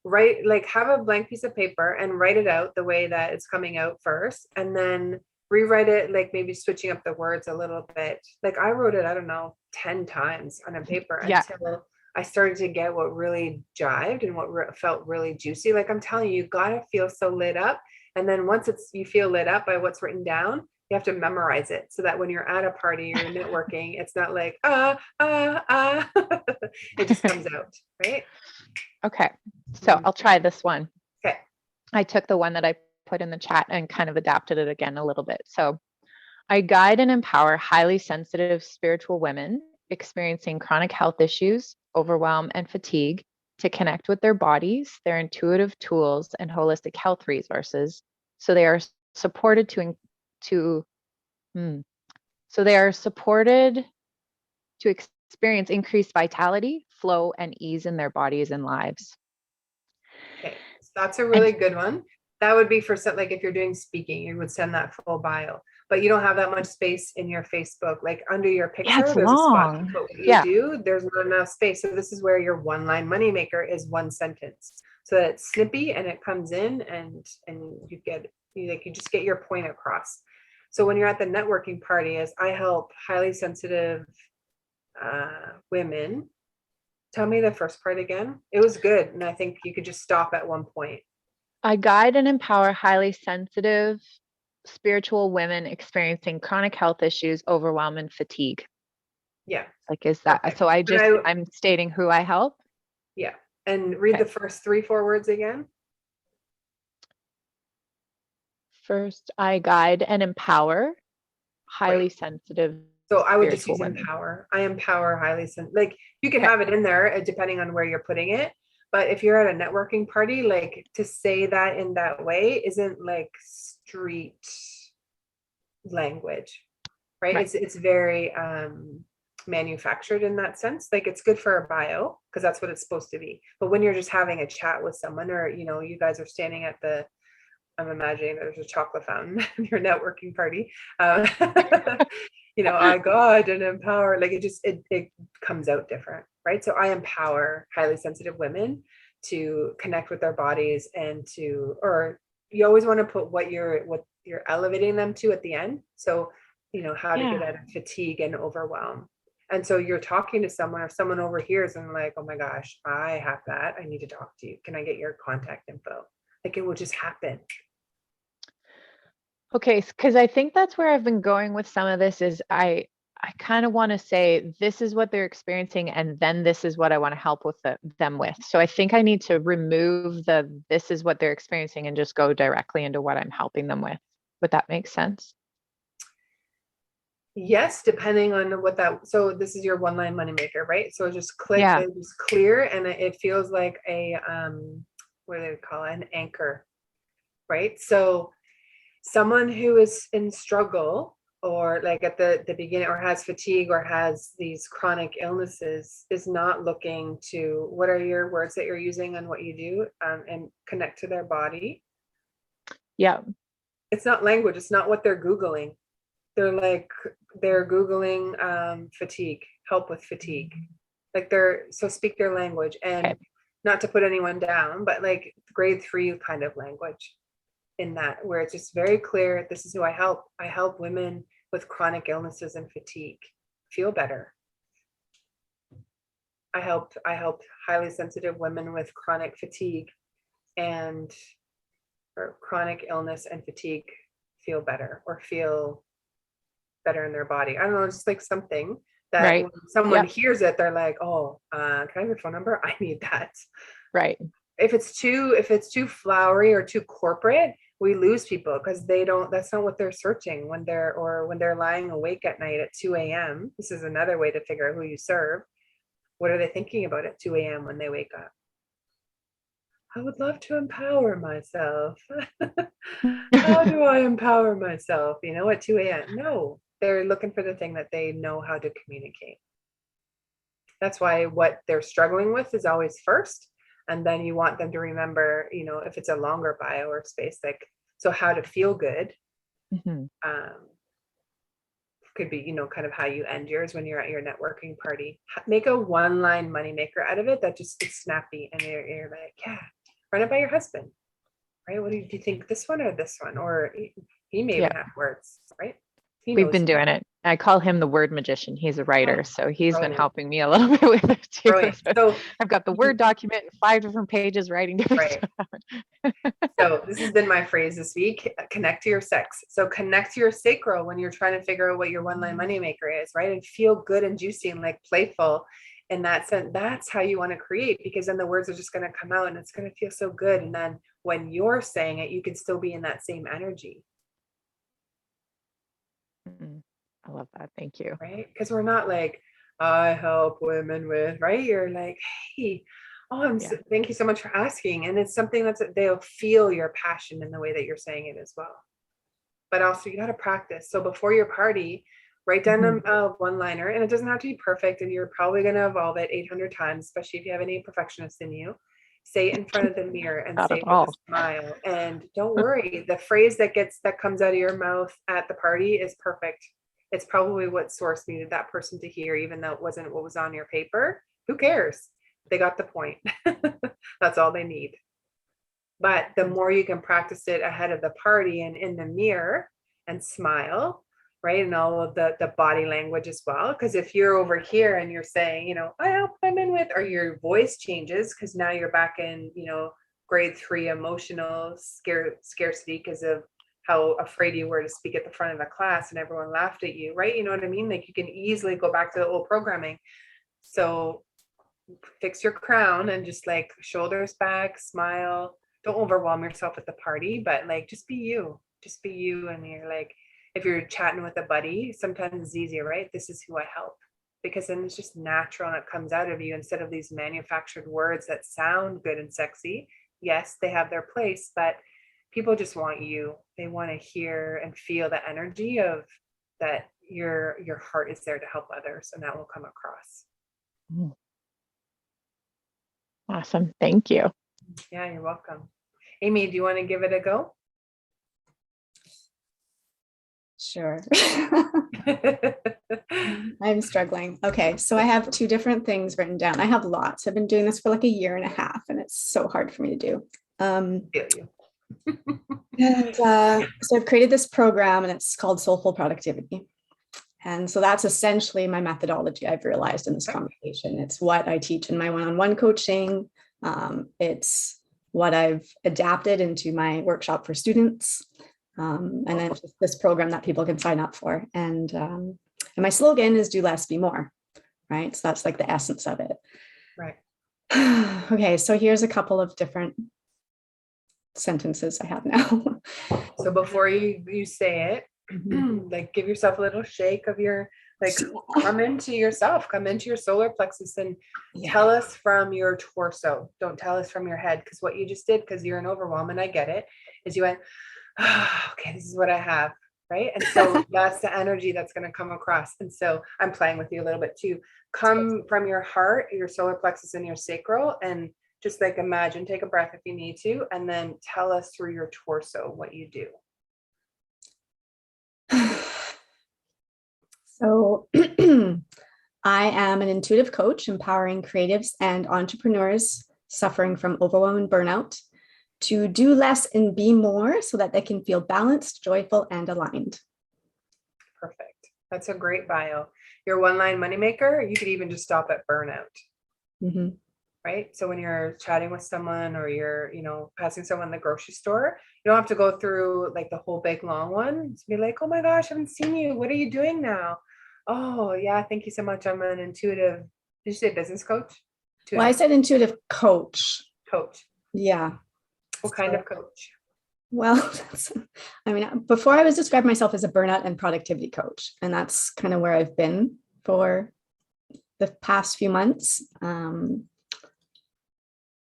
Write, like, have a blank piece of paper and write it out the way that it's coming out first, and then rewrite it, like maybe switching up the words a little bit. Like I wrote it, I don't know, 10 times on a paper until I started to get what really jived and what felt really juicy. Like I'm telling you, you gotta feel so lit up. And then once you feel lit up by what's written down, you have to memorize it so that when you're at a party or networking, it's not like, it just comes out, right? Okay. So I'll try this one. Okay. I took the one that I put in the chat and kind of adapted it again a little bit. So I guide and empower highly sensitive spiritual women experiencing chronic health issues, overwhelm, and fatigue to connect with their bodies, their intuitive tools, and holistic health resources. So they are supported to experience increased vitality, flow, and ease in their bodies and lives. Okay, so that's a really good one. That would be for something like if you're doing speaking, you would send that full bio, but you don't have that much space in your Facebook, like under your picture, it's there's long. a spot to put what you do. There's not enough space. So this is where your one-line moneymaker is one sentence. So that it's snippy and it comes in and you just get your point across. So when you're at the networking party, as I help highly sensitive women. Tell me the first part again. It was good. And I think you could just stop at one point. I guide and empower highly sensitive spiritual women experiencing chronic health issues, overwhelm, and fatigue. Yeah. Like, is that, okay. So I'm stating who I help. Yeah. And read the first 3-4 words again. First, I guide and empower highly sensitive. So I would just use empower. I empower highly sensitive. Like you can have it in there depending on where you're putting it. But if you're at a networking party, like to say that in that way isn't like street language, right? It's very manufactured in that sense. Like it's good for a bio because that's what it's supposed to be. But when you're just having a chat with someone, or you guys are standing at I'm imagining there's a chocolate fountain in your networking party. I guide and empower, like it comes out different, right? So I empower highly sensitive women to connect with their bodies and or you always want to put what you're elevating them to at the end. So, how to get out of fatigue and overwhelm. And so you're talking to someone, or someone overhears and like, oh my gosh, I have that. I need to talk to you. Can I get your contact info? Like it will just happen. Okay, because I think that's where I've been going with some of this is I kind of want to say this is what they're experiencing and then this is what I want to help with them with. So I think I need to remove this is what they're experiencing and just go directly into what I'm helping them with. Would that make sense? Yes, depending on so this is your one-line moneymaker, right? So just click, it's clear, and it feels like a, what do they call it? An anchor, right? So someone who is in struggle or like at the beginning, or has fatigue or has these chronic illnesses, is not looking to what are your words that you're using on what you do, and connect to their body. Yeah. It's not language. It's not what they're Googling. They're Googling fatigue, help with fatigue. Like so speak their language, and Okay. not to put anyone down, but like grade 3 kind of language in that, where it's just very clear, this is who I help. I help women with chronic illnesses and fatigue feel better. I help highly sensitive women with chronic fatigue or chronic illness and fatigue feel better, or feel better in their body. I don't know, it's just like something that Right. when someone Yep. hears it, they're like, oh, can I have your phone number? I need that. Right. If it's too flowery or too corporate, we lose people, because that's not what they're searching when they're lying awake at night at 2 a.m. This is another way to figure out who you serve. What are they thinking about at 2 a.m. when they wake up? I would love to empower myself. How do I empower myself? At 2 a.m. No, they're looking for the thing that they know how to communicate. That's why what they're struggling with is always first. And then you want them to remember, if it's a longer bio or space, like, so how to feel good. Could be, kind of how you end yours when you're at your networking party. Make a one-line moneymaker out of it that just is snappy, and you're like, yeah, run it by your husband, right? What do you think, this one or this one? Or he may even have words, right? We've been doing it. I call him the word magician. He's a writer, so he's been helping me a little bit with it too. Brilliant. So I've got the Word document in 5 different pages writing different stuff. So this has been my phrase this week: connect to your sex. So connect to your sacral when you're trying to figure out what your one-line moneymaker is, right? And feel good and juicy and like playful. In that sense, that's how you want to create, because then the words are just going to come out and it's going to feel so good. And then when you're saying it, you can still be in that same energy. I love that. Thank you. Right? Because we're not like, I help women with, right? You're like, hey, thank you so much for asking. And it's something they'll feel your passion in the way that you're saying it as well. But also you got to practice. So before your party, write down a one-liner, and it doesn't have to be perfect. And you're probably going to evolve it 800 times, especially if you have any perfectionists in you. Say it in front of the mirror and say it with a smile. And don't worry, the phrase that comes out of your mouth at the party is perfect. It's probably what source needed that person to hear, even though it wasn't what was on your paper. Who cares? They got the point. That's all they need. But the more you can practice it ahead of the party and in the mirror and smile, right? And all of the body language as well. Because if you're over here and you're saying, I help women with, or your voice changes because now you're back in, grade 3 emotional scarcity because of how afraid you were to speak at the front of a class and everyone laughed at you, right? You know what I mean? Like you can easily go back to the old programming. So fix your crown and just like shoulders back, smile. Don't overwhelm yourself at the party, but like just be you. And you're like, if you're chatting with a buddy, sometimes it's easier, right? This is who I help. Because then it's just natural and it comes out of you instead of these manufactured words that sound good and sexy. Yes, they have their place, but people just want you. They want to hear and feel the energy of that your heart is there to help others, and that will come across. Awesome. Thank you. Yeah, you're welcome. Amy, do you want to give it a go? Sure. I'm struggling. Okay, so I have 2 different things written down. I have lots. I've been doing this for like a year and a half, and it's so hard for me to do. Feel you. And so I've created this program, and it's called Soulful Productivity. And so that's essentially my methodology, I've realized in this conversation. It's what I teach in my one-on-one coaching. It's what I've adapted into my workshop for students. And then just this program that people can sign up for. And my slogan is do less, be more, right? So that's like the essence of it. Right. Okay, so here's a couple of different sentences I have now. So before you say it, like give yourself a little shake of your, like come into yourself, come into your solar plexus and tell us from your torso. Don't tell us from your head, because what you just did, because you're in overwhelm, and I get it, is you went, okay, this is what I have. right? And so that's the energy that's going to come across. And so I'm playing with you a little bit too. Come from your heart, your solar plexus and your sacral, and just like imagine, take a breath if you need to, and then tell us through your torso what you do. So I am an intuitive coach empowering creatives and entrepreneurs suffering from overwhelm and burnout to do less and be more so that they can feel balanced, joyful, and aligned. Perfect. That's a great bio. Your one-line moneymaker, you could even just stop at burnout. Mm-hmm. Right? So when you're chatting with someone or you're, passing someone in the grocery store, you don't have to go through like the whole big long one. Just be like, oh my gosh, I haven't seen you. What are you doing now? Oh yeah, thank you so much. I'm an intuitive, did you say business coach? Well, I said intuitive coach. Coach. Yeah. What kind of coach? Well, before I was describing myself as a burnout and productivity coach, and that's kind of where I've been for the past few months. And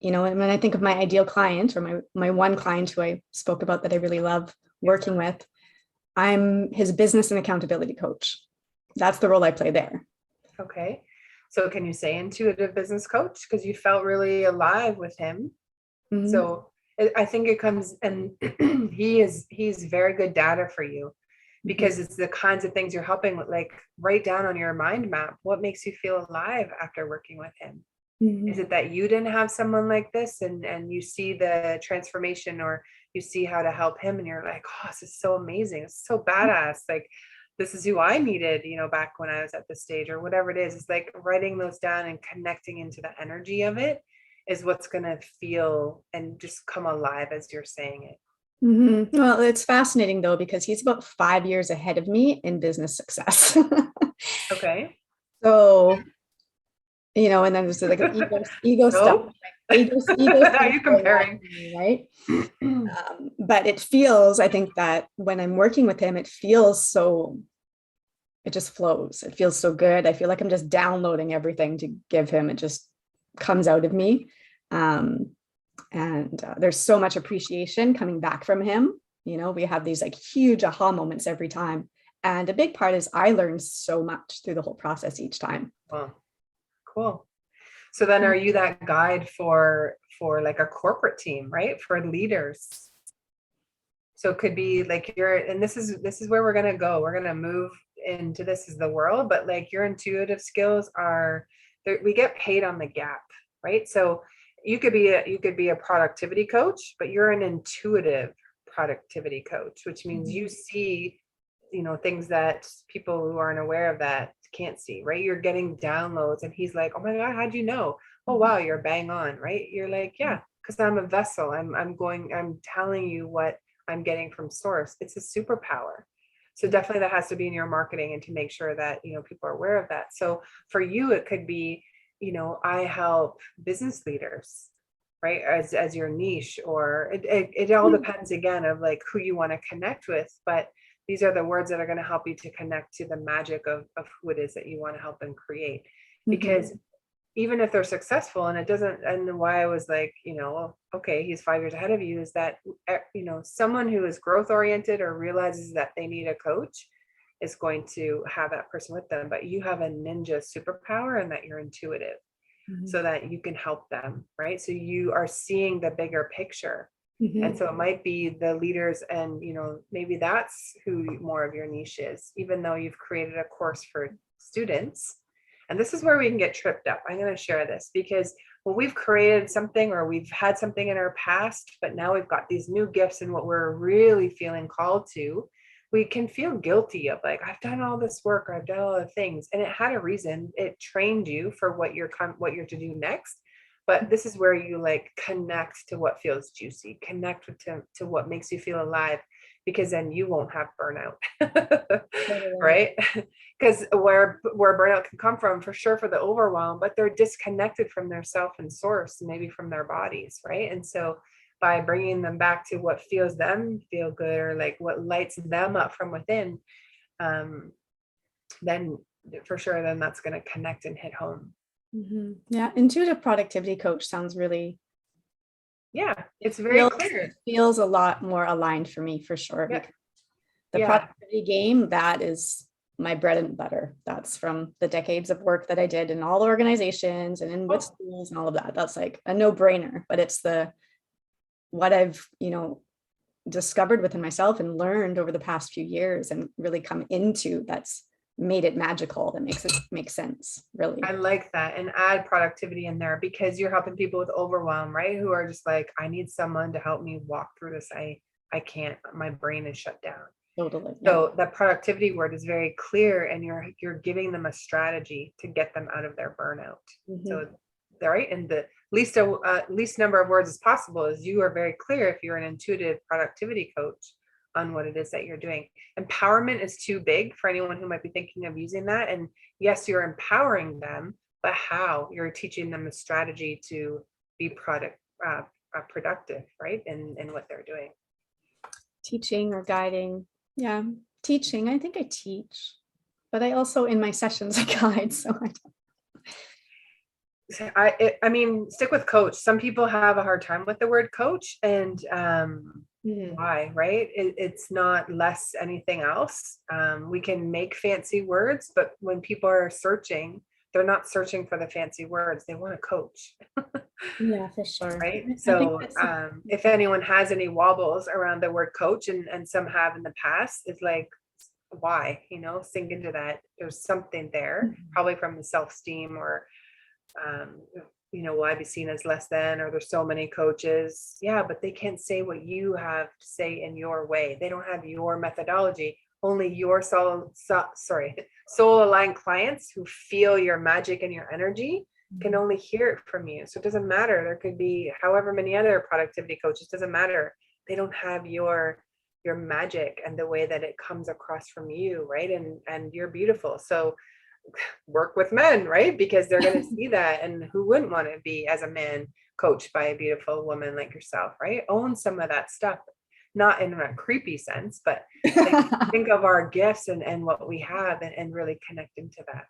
when I think of my ideal client or my one client who I spoke about that I really love working with, I'm his business and accountability coach. That's the role I play there. Okay. So can you say intuitive business coach? Because you felt really alive with him. Mm-hmm. So I think it comes, and he's very good data for you, because it's the kinds of things you're helping with, like write down on your mind map, what makes you feel alive after working with him? Mm-hmm. Is it that you didn't have someone like this and you see the transformation, or you see how to help him and you're like, oh, this is so amazing. It's so badass. Like, this is who I needed, back when I was at this stage, or whatever it is. It's like writing those down and connecting into the energy of it is what's going to feel and just come alive as you're saying it. Mm-hmm. Well, it's fascinating though, because he's about 5 years ahead of me in business success. Okay. So, and then there's like ego stuff. Ego Are you comparing? Right. But it feels, I think that when I'm working with him, it just flows. It feels so good. I feel like I'm just downloading everything to give him. It just comes out of me. And there's so much appreciation coming back from him. We have these like huge aha moments every time. And a big part is I learn so much through the whole process each time. Wow. Cool. So then are you that guide for like a corporate team, right? For leaders. So it could be like and this is where we're going to go. We're going to move into this as the world, but like your intuitive skills we get paid on the gap, right? So you could be a productivity coach, but you're an intuitive productivity coach, which means you see, things that people who aren't aware of that can't see, right? You're getting downloads, and he's like, oh my God, how'd you know? Oh, wow, you're bang on, right? You're like, yeah, because I'm a vessel. I'm telling you what I'm getting from source. It's a superpower. So definitely that has to be in your marketing, and to make sure that, people are aware of that. So for you, it could be, I help business leaders, right? As your niche, or it all depends again of like who you want to connect with. But these are the words that are going to help you to connect to the magic of who it is that you want to help and create. Because even if they're successful, and it doesn't, and why I was like, okay, he's 5 years ahead of you, is that, someone who is growth oriented or realizes that they need a coach is going to have that person with them. But you have a ninja superpower, and that you're intuitive, so that you can help them, right? So you are seeing the bigger picture. And so it might be the leaders, and maybe that's who more of your niche is, even though you've created a course for students. And this is where we can get tripped up. I'm going to share this because we've created something, or we've had something in our past, but now we've got these new gifts and what we're really feeling called to, we can feel guilty of like, I've done all this work, or I've done all the things, and it had a reason. It trained you for what you're to do next. But this is where you like connect to what feels juicy, connect to what makes you feel alive, because then you won't have burnout, right? Because where burnout can come from, for sure, for the overwhelm, but they're disconnected from their self and source, maybe from their bodies, right? And so by bringing them back to what feels them feel good, or like what lights them up from within, then for sure, then that's going to connect and hit home. Yeah, intuitive productivity coach sounds really, it's very clear. It feels a lot more aligned for me, for sure. Yeah. The Yeah. productivity game, that is my bread and butter. That's from the decades of work that I did in all organizations and in with schools and all of that. That's like a no-brainer, but it's what I've, discovered within myself and learned over the past few years and really come into that's made it magical, that makes it make sense, really. I like that, and add productivity in there, because you're helping people with overwhelm, right? Who are just like, I need someone to help me walk through this. I can't, my brain is shut down. Totally. So that productivity word is very clear, and you're giving them a strategy to get them out of their burnout. So, right, and the least number of words as possible is you are very clear if you're an intuitive productivity coach on what it is that you're doing. Empowerment is too big for anyone who might be thinking of using that. And yes, you're empowering them, but how? You're teaching them a strategy to be productive, right? In what they're doing. Teaching or guiding. Yeah, teaching. I think I teach, but I also in my sessions I guide. So I mean, stick with coach. Some people have a hard time with the word coach, and why, right? It's not less anything else. We can make fancy words, but when people are searching, they're not searching for the fancy words. They want a coach. Yeah, for sure. Right. So if anyone has any wobbles around the word coach, and some have in the past, it's like, why? Sink into that. There's something there, probably from the self-esteem, or will I be seen as less than, or there's so many coaches. Yeah, but they can't say what you have to say in your way. They don't have your methodology. Only your soul aligned clients who feel your magic and your energy can only hear it from you. So it doesn't matter. There could be however many other productivity coaches, doesn't matter. They don't have your magic and the way that it comes across from you, right? And you're beautiful. So work with men, right? Because they're going to see that, and who wouldn't want to be, as a man, coached by a beautiful woman like yourself, right? Own some of that stuff, not in a creepy sense, but think of our gifts and what we have, and really connect into that.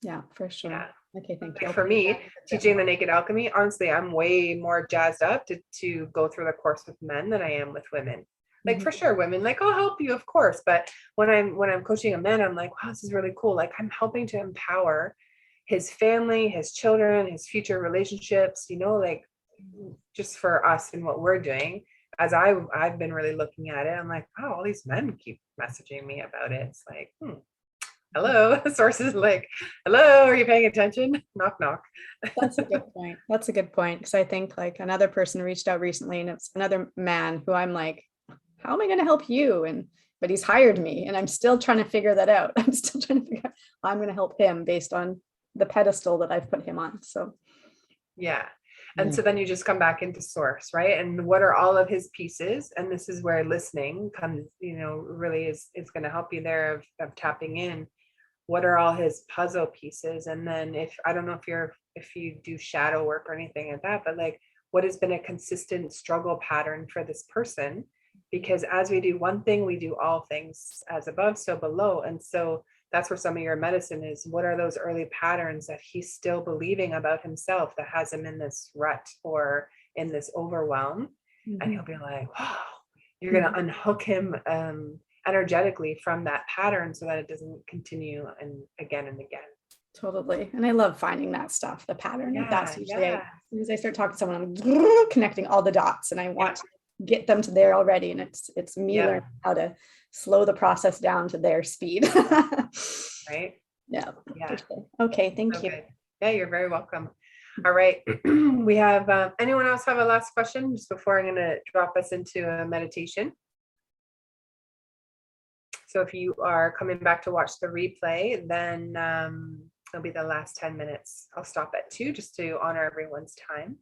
Yeah, for sure. Yeah. Okay, thank you. Like for me, teaching the Naked Alchemy, honestly, I'm way more jazzed up to go through the course with men than I am with women. Like for sure, women, like, I'll help you, of course. But when I'm coaching a man, I'm like, wow, this is really cool. Like, I'm helping to empower his family, his children, his future relationships, like just for us and what we're doing. As I've been really looking at it, I'm like, wow, all these men keep messaging me about it. It's like, hello, sources, like, hello, are you paying attention? Knock, knock. That's a good point. That's a good point. Because I think like another person reached out recently, and it's another man who I'm like, how am I going to help you? But he's hired me, and I'm still trying to figure that out. I'm still trying to figure out how I'm going to help him based on the pedestal that I've put him on. So, yeah. And so then you just come back into source, right? And what are all of his pieces? And this is where listening comes, really is going to help you there of tapping in. What are all his puzzle pieces? And then I don't know if you do shadow work or anything like that, but like, what has been a consistent struggle pattern for this person? Because as we do one thing, we do all things, as above, so below. And so that's where some of your medicine is. What are those early patterns that he's still believing about himself that has him in this rut or in this overwhelm? And he'll be like, wow, you're going to unhook him energetically from that pattern so that it doesn't continue and again. Totally. And I love finding that stuff, the pattern. That's usually, as soon as I start talking to someone, I'm connecting all the dots, and I want to get them to there already. And it's me learning how to slow the process down to their speed. Right. Yeah. Sure. Okay. Thank you. Good. Yeah, you're very welcome. All right. We have, anyone else have a last question just before I'm going to drop us into a meditation? So if you are coming back to watch the replay, then it'll be the last 10 minutes. I'll stop at 2 just to honor everyone's time.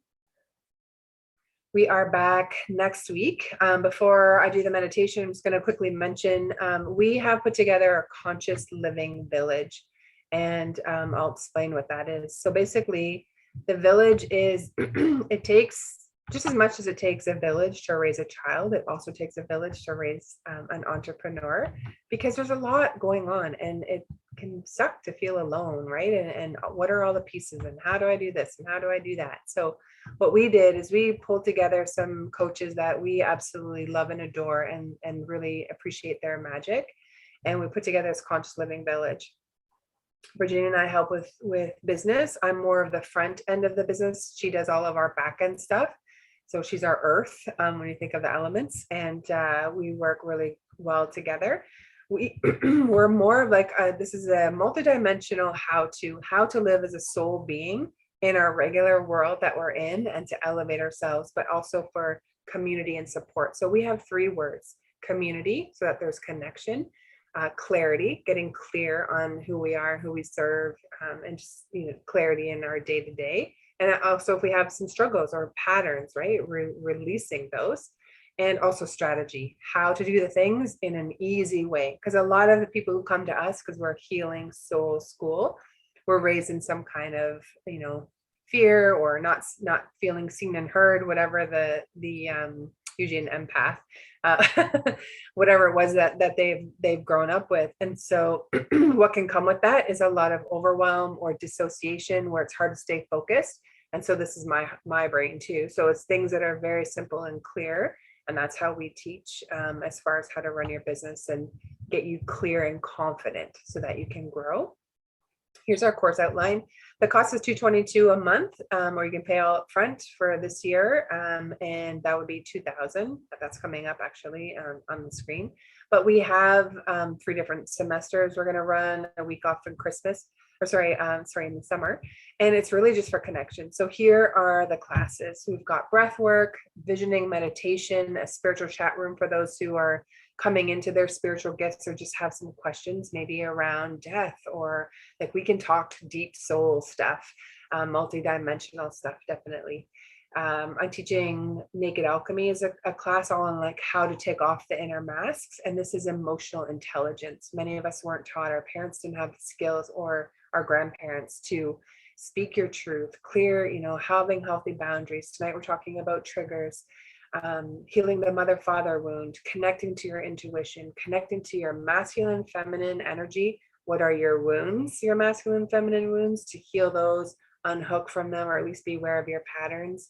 We are back next week. Before I do the meditation, I'm just going to quickly mention we have put together a conscious living village, and I'll explain what that is. So basically, the village is it takes just as much as it takes a village to raise a child, it also takes a village to raise an entrepreneur, because there's a lot going on and it can suck to feel alone, right? And what are all the pieces and how do I do this and how do I do that? So what we did is we pulled together some coaches that we absolutely love and adore and really appreciate their magic. And we put together this conscious living village. Virginia and I help with business. I'm more of the front end of the business. She does all of our back end stuff. So she's our earth when you think of the elements, and we work really well together. We're more of like this is a multidimensional how to live as a soul being in our regular world that we're in, and to elevate ourselves, but also for community and support. So we have 3 words: community, so that there's connection. Clarity, getting clear on who we are, who we serve, and just clarity in our day to day. And also, if we have some struggles or patterns, right, releasing those. And also strategy, how to do the things in an easy way. Because a lot of the people who come to us, because we're a healing soul school, were raised in some kind of, fear or not feeling seen and heard, whatever the usually an empath, whatever it was that they've grown up with. And so what can come with that is a lot of overwhelm or dissociation, where it's hard to stay focused. And so this is my brain too. So it's things that are very simple and clear. And that's how we teach as far as how to run your business and get you clear and confident so that you can grow. Here's our course outline. The cost is $222 a month, or you can pay all up front for this year, and that would be $2,000. That's coming up actually on the screen. But we have 3 different semesters. We're going to run a week off in Christmas, or in the summer, and it's really just for connection. So here are the classes. We've got breath work, visioning, meditation, a spiritual chat room for those who are coming into their spiritual gifts or just have some questions maybe around death, or like we can talk deep soul stuff, multidimensional stuff, definitely. I'm teaching Naked Alchemy as a class all on like how to take off the inner masks. And this is emotional intelligence. Many of us weren't taught, our parents didn't have the skills, or our grandparents, to speak your truth, clear, having healthy boundaries. Tonight we're talking about triggers. Healing the mother-father wound, connecting to your intuition, connecting to your masculine, feminine energy. What are your wounds, your masculine, feminine wounds? To heal those, unhook from them, or at least be aware of your patterns.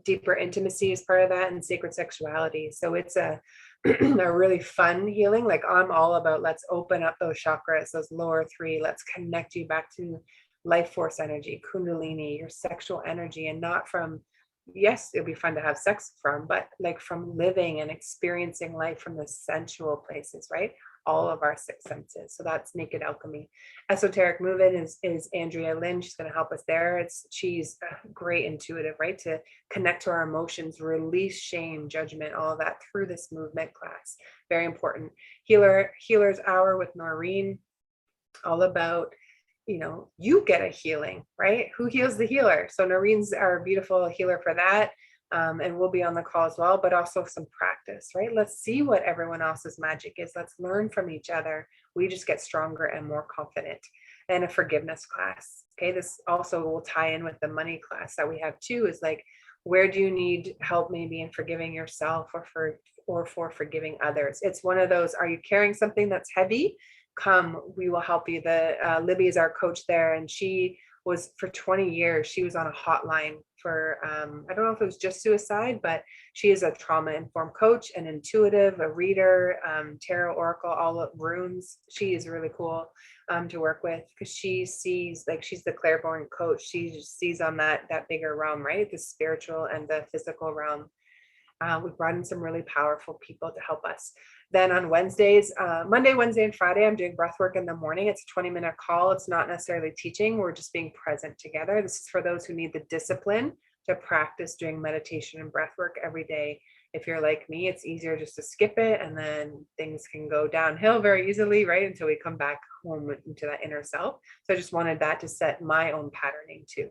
Deeper intimacy is part of that, and sacred sexuality. So it's a really fun healing. Like I'm all about, let's open up those chakras, those lower 3. Let's connect you back to life force energy, kundalini, your sexual energy, and not from, yes, it'd be fun to have sex from, but like from living and experiencing life from the sensual places, right? All of our 6 senses. So that's Naked Alchemy. Esoteric Movement is Andrea Lynn. She's going to help us there. She's great intuitive, right? To connect to our emotions, release shame, judgment, all of that through this movement class. Very important. Healer's Hour with Noreen, all about, you get a healing, right? Who heals the healer? So Noreen's our beautiful healer for that. And we'll be on the call as well, but also some practice, right? Let's see what everyone else's magic is. Let's learn from each other. We just get stronger and more confident. And a forgiveness class. Okay. This also will tie in with the money class that we have too, is like, where do you need help maybe in forgiving yourself or for forgiving others? It's one of those, are you carrying something that's heavy? Come, we will help you. Libby is our coach there, and she was for 20 years, she was on a hotline for, I don't know if it was just suicide, but she is a trauma-informed coach, an intuitive, a reader, tarot, oracle, all of runes. She is really cool to work with, because she sees, like, she's the clairvoyant coach. She just sees on that bigger realm, right? The spiritual and the physical realm. We've brought in some really powerful people to help us. Then on Wednesdays, Monday, Wednesday, and Friday, I'm doing breath work in the morning. It's a 20-minute call. It's not necessarily teaching. We're just being present together. This is for those who need the discipline to practice doing meditation and breath work every day. If you're like me, it's easier just to skip it, and then things can go downhill very easily, right? Until we come back home into that inner self. So I just wanted that to set my own patterning too.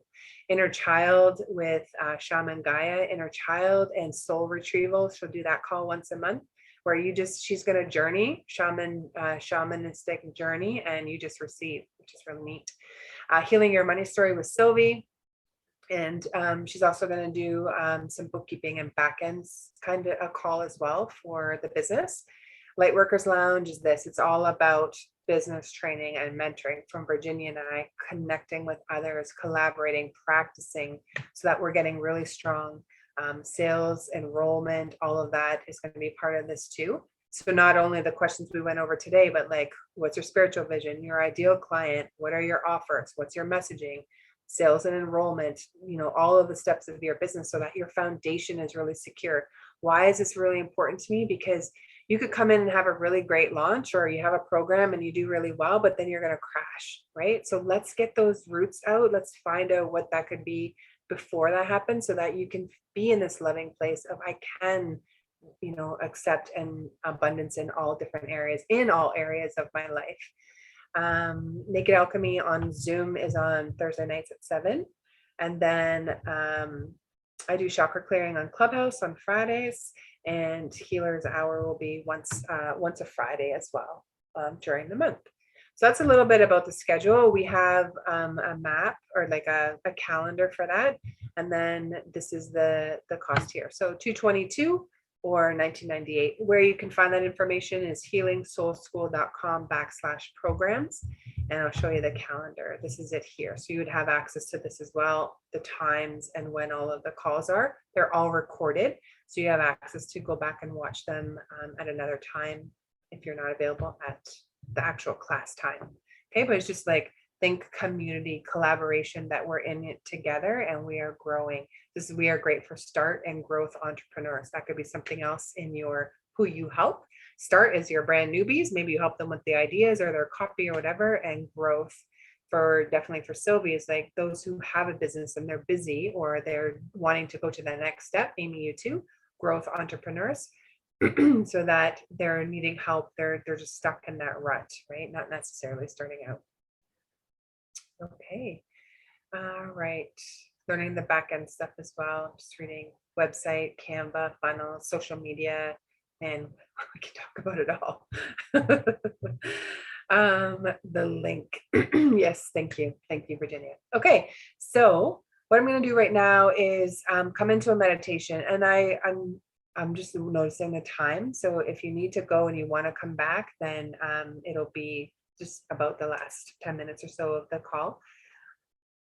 Inner child with Shaman Gaia, inner child and soul retrieval. She'll do that call once a month, where she's going to journey, shamanistic journey, and you just receive, which is really neat. Healing Your Money Story with Sylvie And she's also going to do some bookkeeping and backends kind of a call as well for the business. Lightworkers Lounge is this. It's all about business training and mentoring from Virginia and I, connecting with others, collaborating, practicing, so that we're getting really strong. Sales, enrollment, all of that is going to be part of this too. So not only the questions we went over today, but like, what's your spiritual vision, your ideal client, what are your offers, what's your messaging, sales and enrollment, you know, all of the steps of your business so that your foundation is really secure. Why is this really important to me? Because you could come in and have a really great launch, or you have a program and you do really well, but then you're going to crash, right? So let's get those roots out. Let's find out what that could be before that happens, so that you can be in this loving place of, I can, you know, accept and abundance in all different areas, in all areas of my life. Naked Alchemy on Zoom is on Thursday nights at 7. And then I do chakra clearing on Clubhouse on Fridays, and Healer's Hour will be once a Friday as well during the month. So that's a little bit about the schedule. We have a map, or like a calendar for that. And then this is the cost here. So $222 or $19.98. Where you can find that information is healingsoulschool.com/programs. And I'll show you the calendar. This is it here. So you would have access to this as well, the times and when all of the calls are. They're all recorded. So you have access to go back and watch them at another time if you're not available at the actual class time. Okay, but it's just like, think community collaboration, that we're in it together and we are growing. We are great for start and growth entrepreneurs. That could be something else in your who you help. Start as your brand newbies. Maybe you help them with the ideas or their copy or whatever, and growth for definitely for Sylvie is like those who have a business and they're busy or they're wanting to go to the next step. Amy, you too, growth entrepreneurs. So that they're needing help, they're just stuck in that rut, right? Not necessarily starting out. Okay, all right. Learning the back end stuff as well. Just reading website, Canva, funnels, social media, and we can talk about it all. The link. Yes, thank you, Virginia. Okay, so what I'm going to do right now is come into a meditation, and I'm just noticing the time. So if you need to go and you want to come back, then it'll be just about the last 10 minutes or so of the call.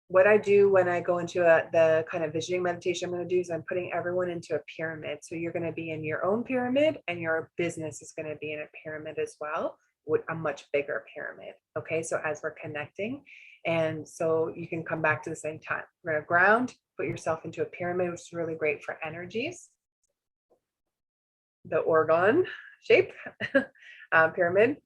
What I do when I go into the kind of visioning meditation I'm going to do is I'm putting everyone into a pyramid. So you're going to be in your own pyramid, and your business is going to be in a pyramid as well, with a much bigger pyramid. Okay, so as we're connecting, and so you can come back to the same time. We're going to ground, put yourself into a pyramid, which is really great for energies. The orgon shape pyramid,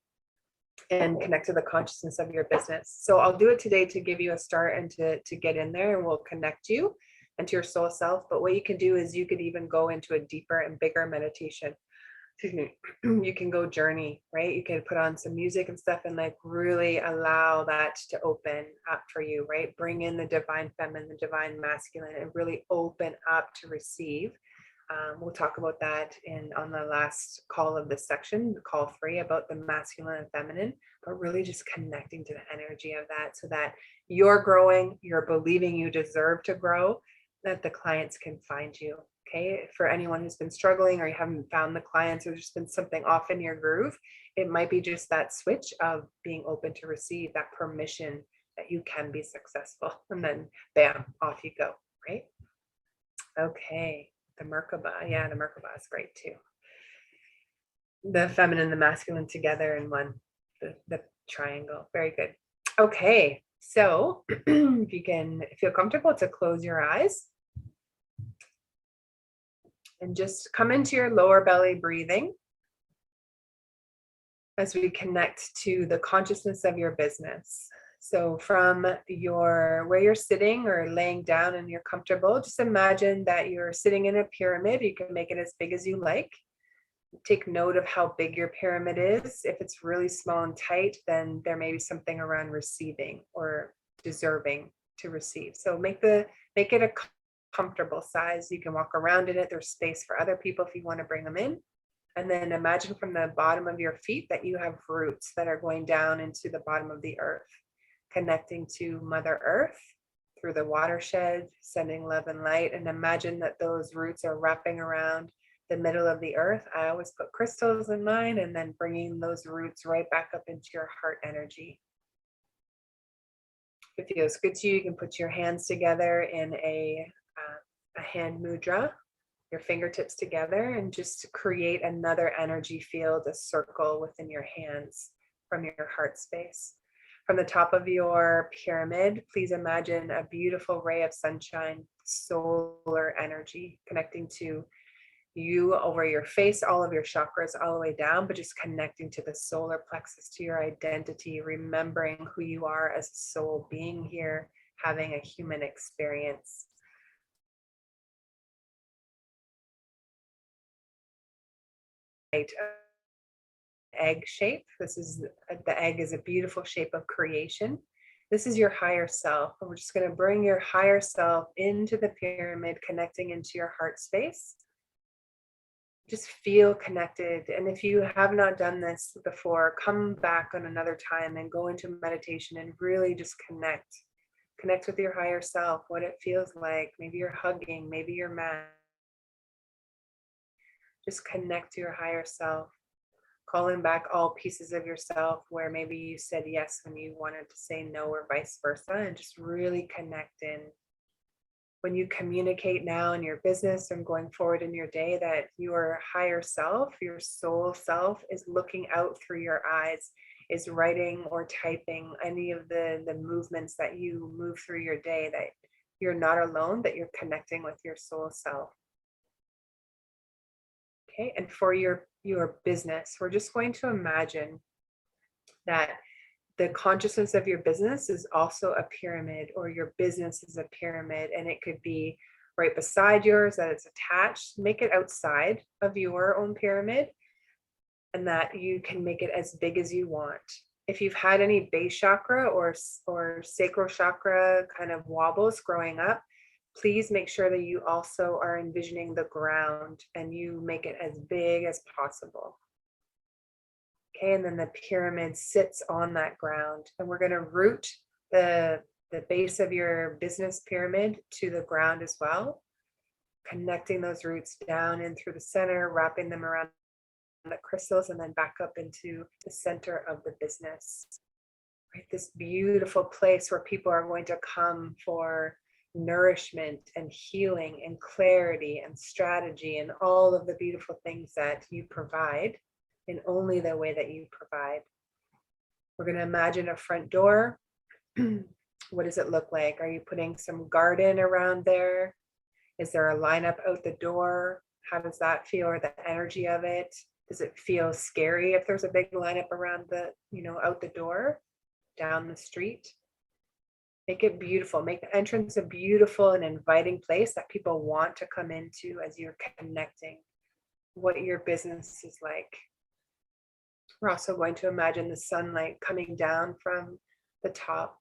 and connect to the consciousness of your business. So I'll do it today to give you a start and to get in there, and we'll connect you and to your soul self. But what you can do is you could even go into a deeper and bigger meditation. Excuse me. You can go journey, right? You can put on some music and stuff and like really allow that to open up for you, right? Bring in the divine feminine, the divine masculine, and really open up to receive. We'll talk about that on the last call of this section, call 3, about the masculine and feminine, but really just connecting to the energy of that, so that you're growing, you're believing you deserve to grow, that the clients can find you. Okay, for anyone who's been struggling, or you haven't found the clients, or there's been something off in your groove, it might be just that switch of being open to receive that permission that you can be successful, and then bam, off you go, right? Okay. The Merkaba. Yeah, the Merkaba is great too. The feminine, the masculine together in one, the triangle. Very good. Okay, so if you can feel comfortable to close your eyes and just come into your lower belly breathing as we connect to the consciousness of your business. So from where you're sitting or laying down and you're comfortable, just imagine that you're sitting in a pyramid. You can make it as big as you like. Take note of how big your pyramid is. If it's really small and tight, then there may be something around receiving or deserving to receive. So make it a comfortable size. You can walk around in it. There's space for other people if you want to bring them in. And then imagine from the bottom of your feet that you have roots that are going down into the bottom of the earth, connecting to Mother Earth, through the watershed, sending love and light. And imagine that those roots are wrapping around the middle of the earth. I always put crystals in mine, and then bringing those roots right back up into your heart energy. If it feels good to you, you can put your hands together in a hand mudra, your fingertips together, and just create another energy field, a circle within your hands from your heart space. From the top of your pyramid, please imagine a beautiful ray of sunshine, solar energy connecting to you over your face, all of your chakras all the way down, but just connecting to the solar plexus, to your identity, remembering who you are as a soul, being here, having a human experience. Egg shape. The egg is a beautiful shape of creation. This is your higher self. And we're just going to bring your higher self into the pyramid, connecting into your heart space. Just feel connected. And if you have not done this before, come back on another time and go into meditation and really just connect with your higher self, what it feels like. Maybe you're hugging, maybe you're mad. Just connect to your higher self, calling back all pieces of yourself where maybe you said yes when you wanted to say no, or vice versa, and just really connect in. When you communicate now in your business and going forward in your day, that your higher self, your soul self, is looking out through your eyes, is writing or typing any of the movements that you move through your day, that you're not alone, that you're connecting with your soul self. Okay, and for your business, we're just going to imagine that the consciousness of your business is also a pyramid, or your business is a pyramid, and it could be right beside yours, that it's attached. Make it outside of your own pyramid, and that you can make it as big as you want. If you've had any base chakra or sacral chakra kind of wobbles growing up, please make sure that you also are envisioning the ground and you make it as big as possible. Okay, and then the pyramid sits on that ground, and we're going to root the base of your business pyramid to the ground as well, connecting those roots down in through the center, wrapping them around the crystals, and then back up into the center of the business. Right, this beautiful place where people are going to come for nourishment and healing and clarity and strategy and all of the beautiful things that you provide in only the way that you provide. We're going to imagine a front door. What does it look like? Are you putting some garden around there? Is there a lineup out the door? How does that feel, or the energy of it? Does it feel scary if there's a big lineup around the, out the door, down the street? Make it beautiful. Make the entrance a beautiful and inviting place that people want to come into as you're connecting what your business is like. We're also going to imagine the sunlight coming down from the top.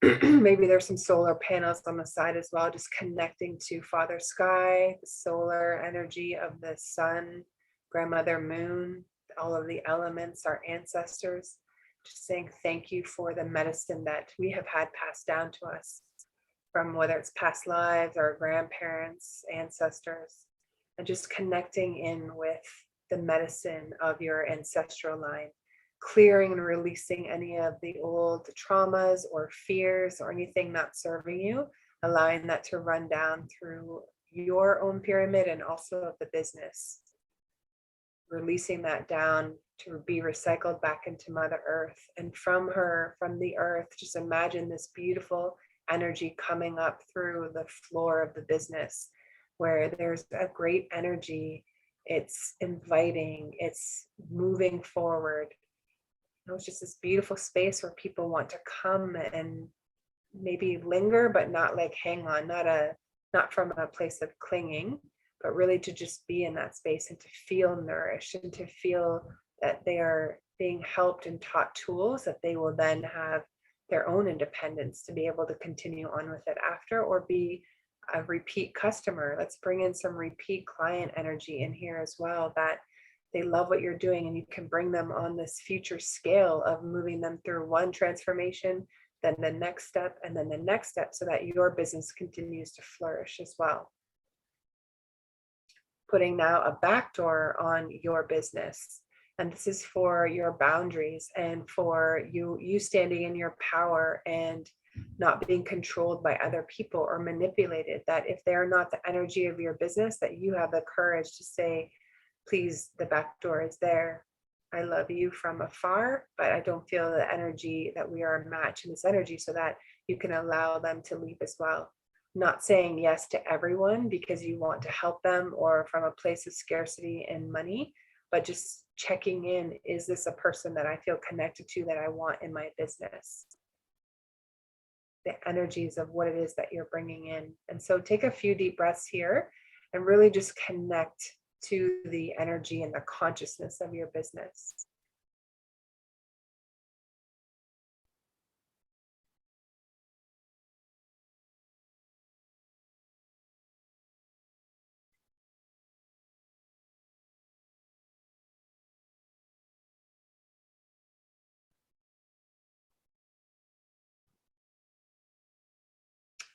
Maybe there's some solar panels on the side as well, just connecting to Father Sky, the solar energy of the sun, Grandmother Moon, all of the elements, our ancestors. Just saying thank you for the medicine that we have had passed down to us from whether it's past lives, our grandparents, ancestors, and just connecting in with the medicine of your ancestral line, clearing and releasing any of the old traumas or fears or anything not serving you, allowing that to run down through your own pyramid and also of the business. Releasing that down to be recycled back into Mother Earth. And from the earth, just imagine this beautiful energy coming up through the floor of the business, where there's a great energy. It's inviting, it's moving forward. It's just this beautiful space where people want to come and maybe linger, but not like hang on, not from a place of clinging, but really to just be in that space and to feel nourished and to feel that they are being helped and taught tools that they will then have their own independence to be able to continue on with it after, or be a repeat customer. Let's bring in some repeat client energy in here as well, that they love what you're doing and you can bring them on this future scale of moving them through one transformation then the next step, and then the next step, so that your business continues to flourish as well. Putting now a backdoor on your business. And this is for your boundaries and for you standing in your power and not being controlled by other people or manipulated. That if they're not the energy of your business, that you have the courage to say, please, the back door is there. I love you from afar, but I don't feel the energy that we are a match in this energy, so that you can allow them to leave as well. Not saying yes to everyone because you want to help them or from a place of scarcity and money, but just checking in, is this a person that I feel connected to, that I want in my business? The energies of what it is that you're bringing in. And so take a few deep breaths here and really just connect to the energy and the consciousness of your business.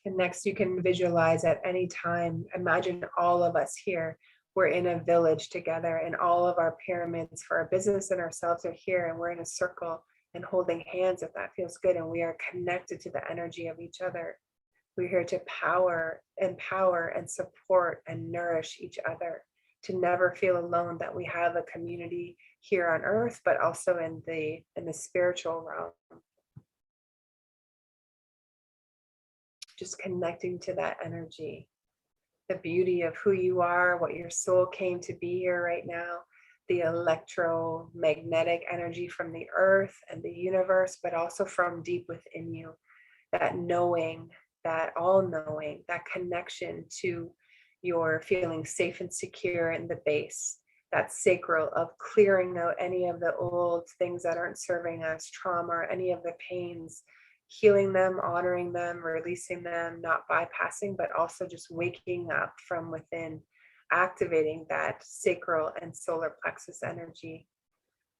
And next, you can visualize at any time, imagine all of us here, we're in a village together, and all of our pyramids for our business and ourselves are here, and we're in a circle and holding hands if that feels good. And we are connected to the energy of each other. We're here to empower and support and nourish each other, to never feel alone, that we have a community here on earth, but also in the spiritual realm. Just connecting to that energy, the beauty of who you are, what your soul came to be here right now, the electromagnetic energy from the earth and the universe, but also from deep within you, that knowing, that all knowing, that connection to your feeling safe and secure in the base, that sacral of clearing out any of the old things that aren't serving us, trauma, or any of the pains, healing them, honoring them, releasing them, not bypassing, but also just waking up from within, activating that sacral and solar plexus energy.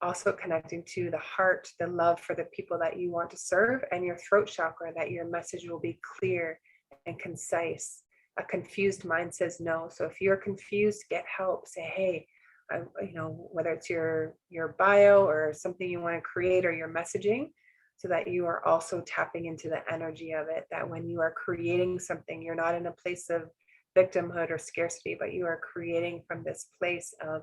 Also connecting to the heart, the love for the people that you want to serve, and your throat chakra, that your message will be clear and concise. A confused mind says no. So if you're confused, get help. Say, hey, whether it's your bio or something you want to create, or your messaging, so that you are also tapping into the energy of it, that when you are creating something, you're not in a place of victimhood or scarcity, but you are creating from this place of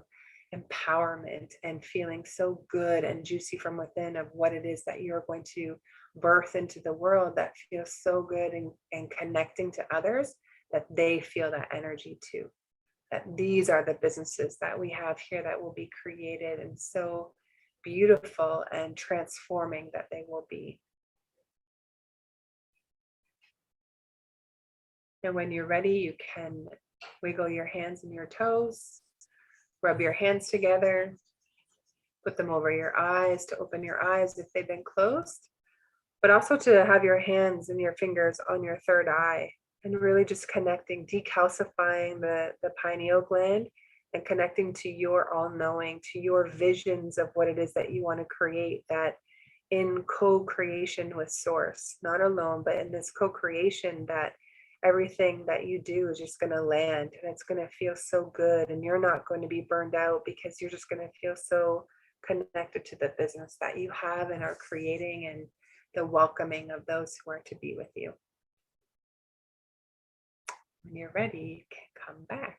empowerment and feeling so good and juicy from within of what it is that you're going to birth into the world, that feels so good, and connecting to others, that they feel that energy too. That these are the businesses that we have here that will be created, and so beautiful and transforming that they will be. And when you're ready, you can wiggle your hands and your toes, rub your hands together, put them over your eyes to open your eyes if they've been closed, but also to have your hands and your fingers on your third eye, and really just connecting, decalcifying the pineal gland, and connecting to your all-knowing, to your visions of what it is that you want to create, that in co-creation with source, not alone, but in this co-creation, that everything that you do is just going to land, and it's going to feel so good, and you're not going to be burned out, because you're just going to feel so connected to the business that you have and are creating, and the welcoming of those who are to be with you. When you're ready, you can come back.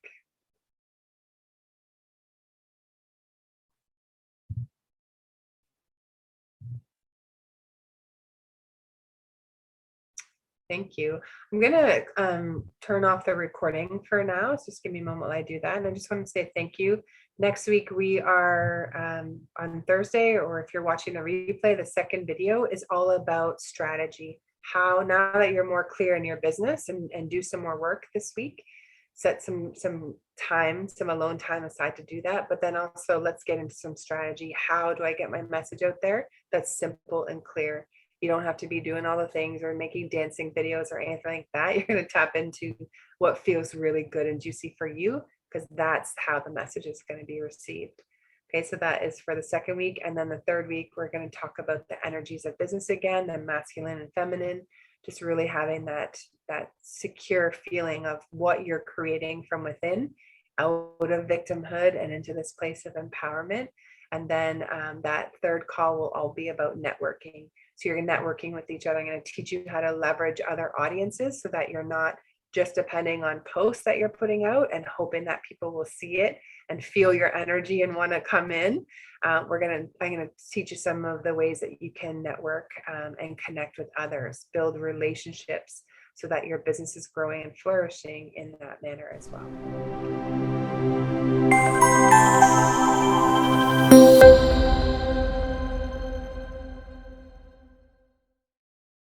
Thank you. I'm going to turn off the recording for now. So just give me a moment while I do that. And I just want to say thank you. Next week, we are on Thursday, or if you're watching the replay, the second video is all about strategy. How, now that you're more clear in your business, and do some more work this week, set some time, some alone time aside to do that. But then also let's get into some strategy. How do I get my message out there that's simple and clear? You don't have to be doing all the things or making dancing videos or anything like that. You're going to tap into what feels really good and juicy for you, because that's how the message is going to be received. Okay, so that is for the second week. And then the third week, we're going to talk about the energies of business again, the masculine and feminine, just really having that secure feeling of what you're creating from within, out of victimhood and into this place of empowerment. And then that third call will all be about networking. So you're networking with each other. I'm going to teach you how to leverage other audiences so that you're not just depending on posts that you're putting out and hoping that people will see it and feel your energy and want to come in. I'm going to teach you some of the ways that you can network and connect with others, build relationships so that your business is growing and flourishing in that manner as well.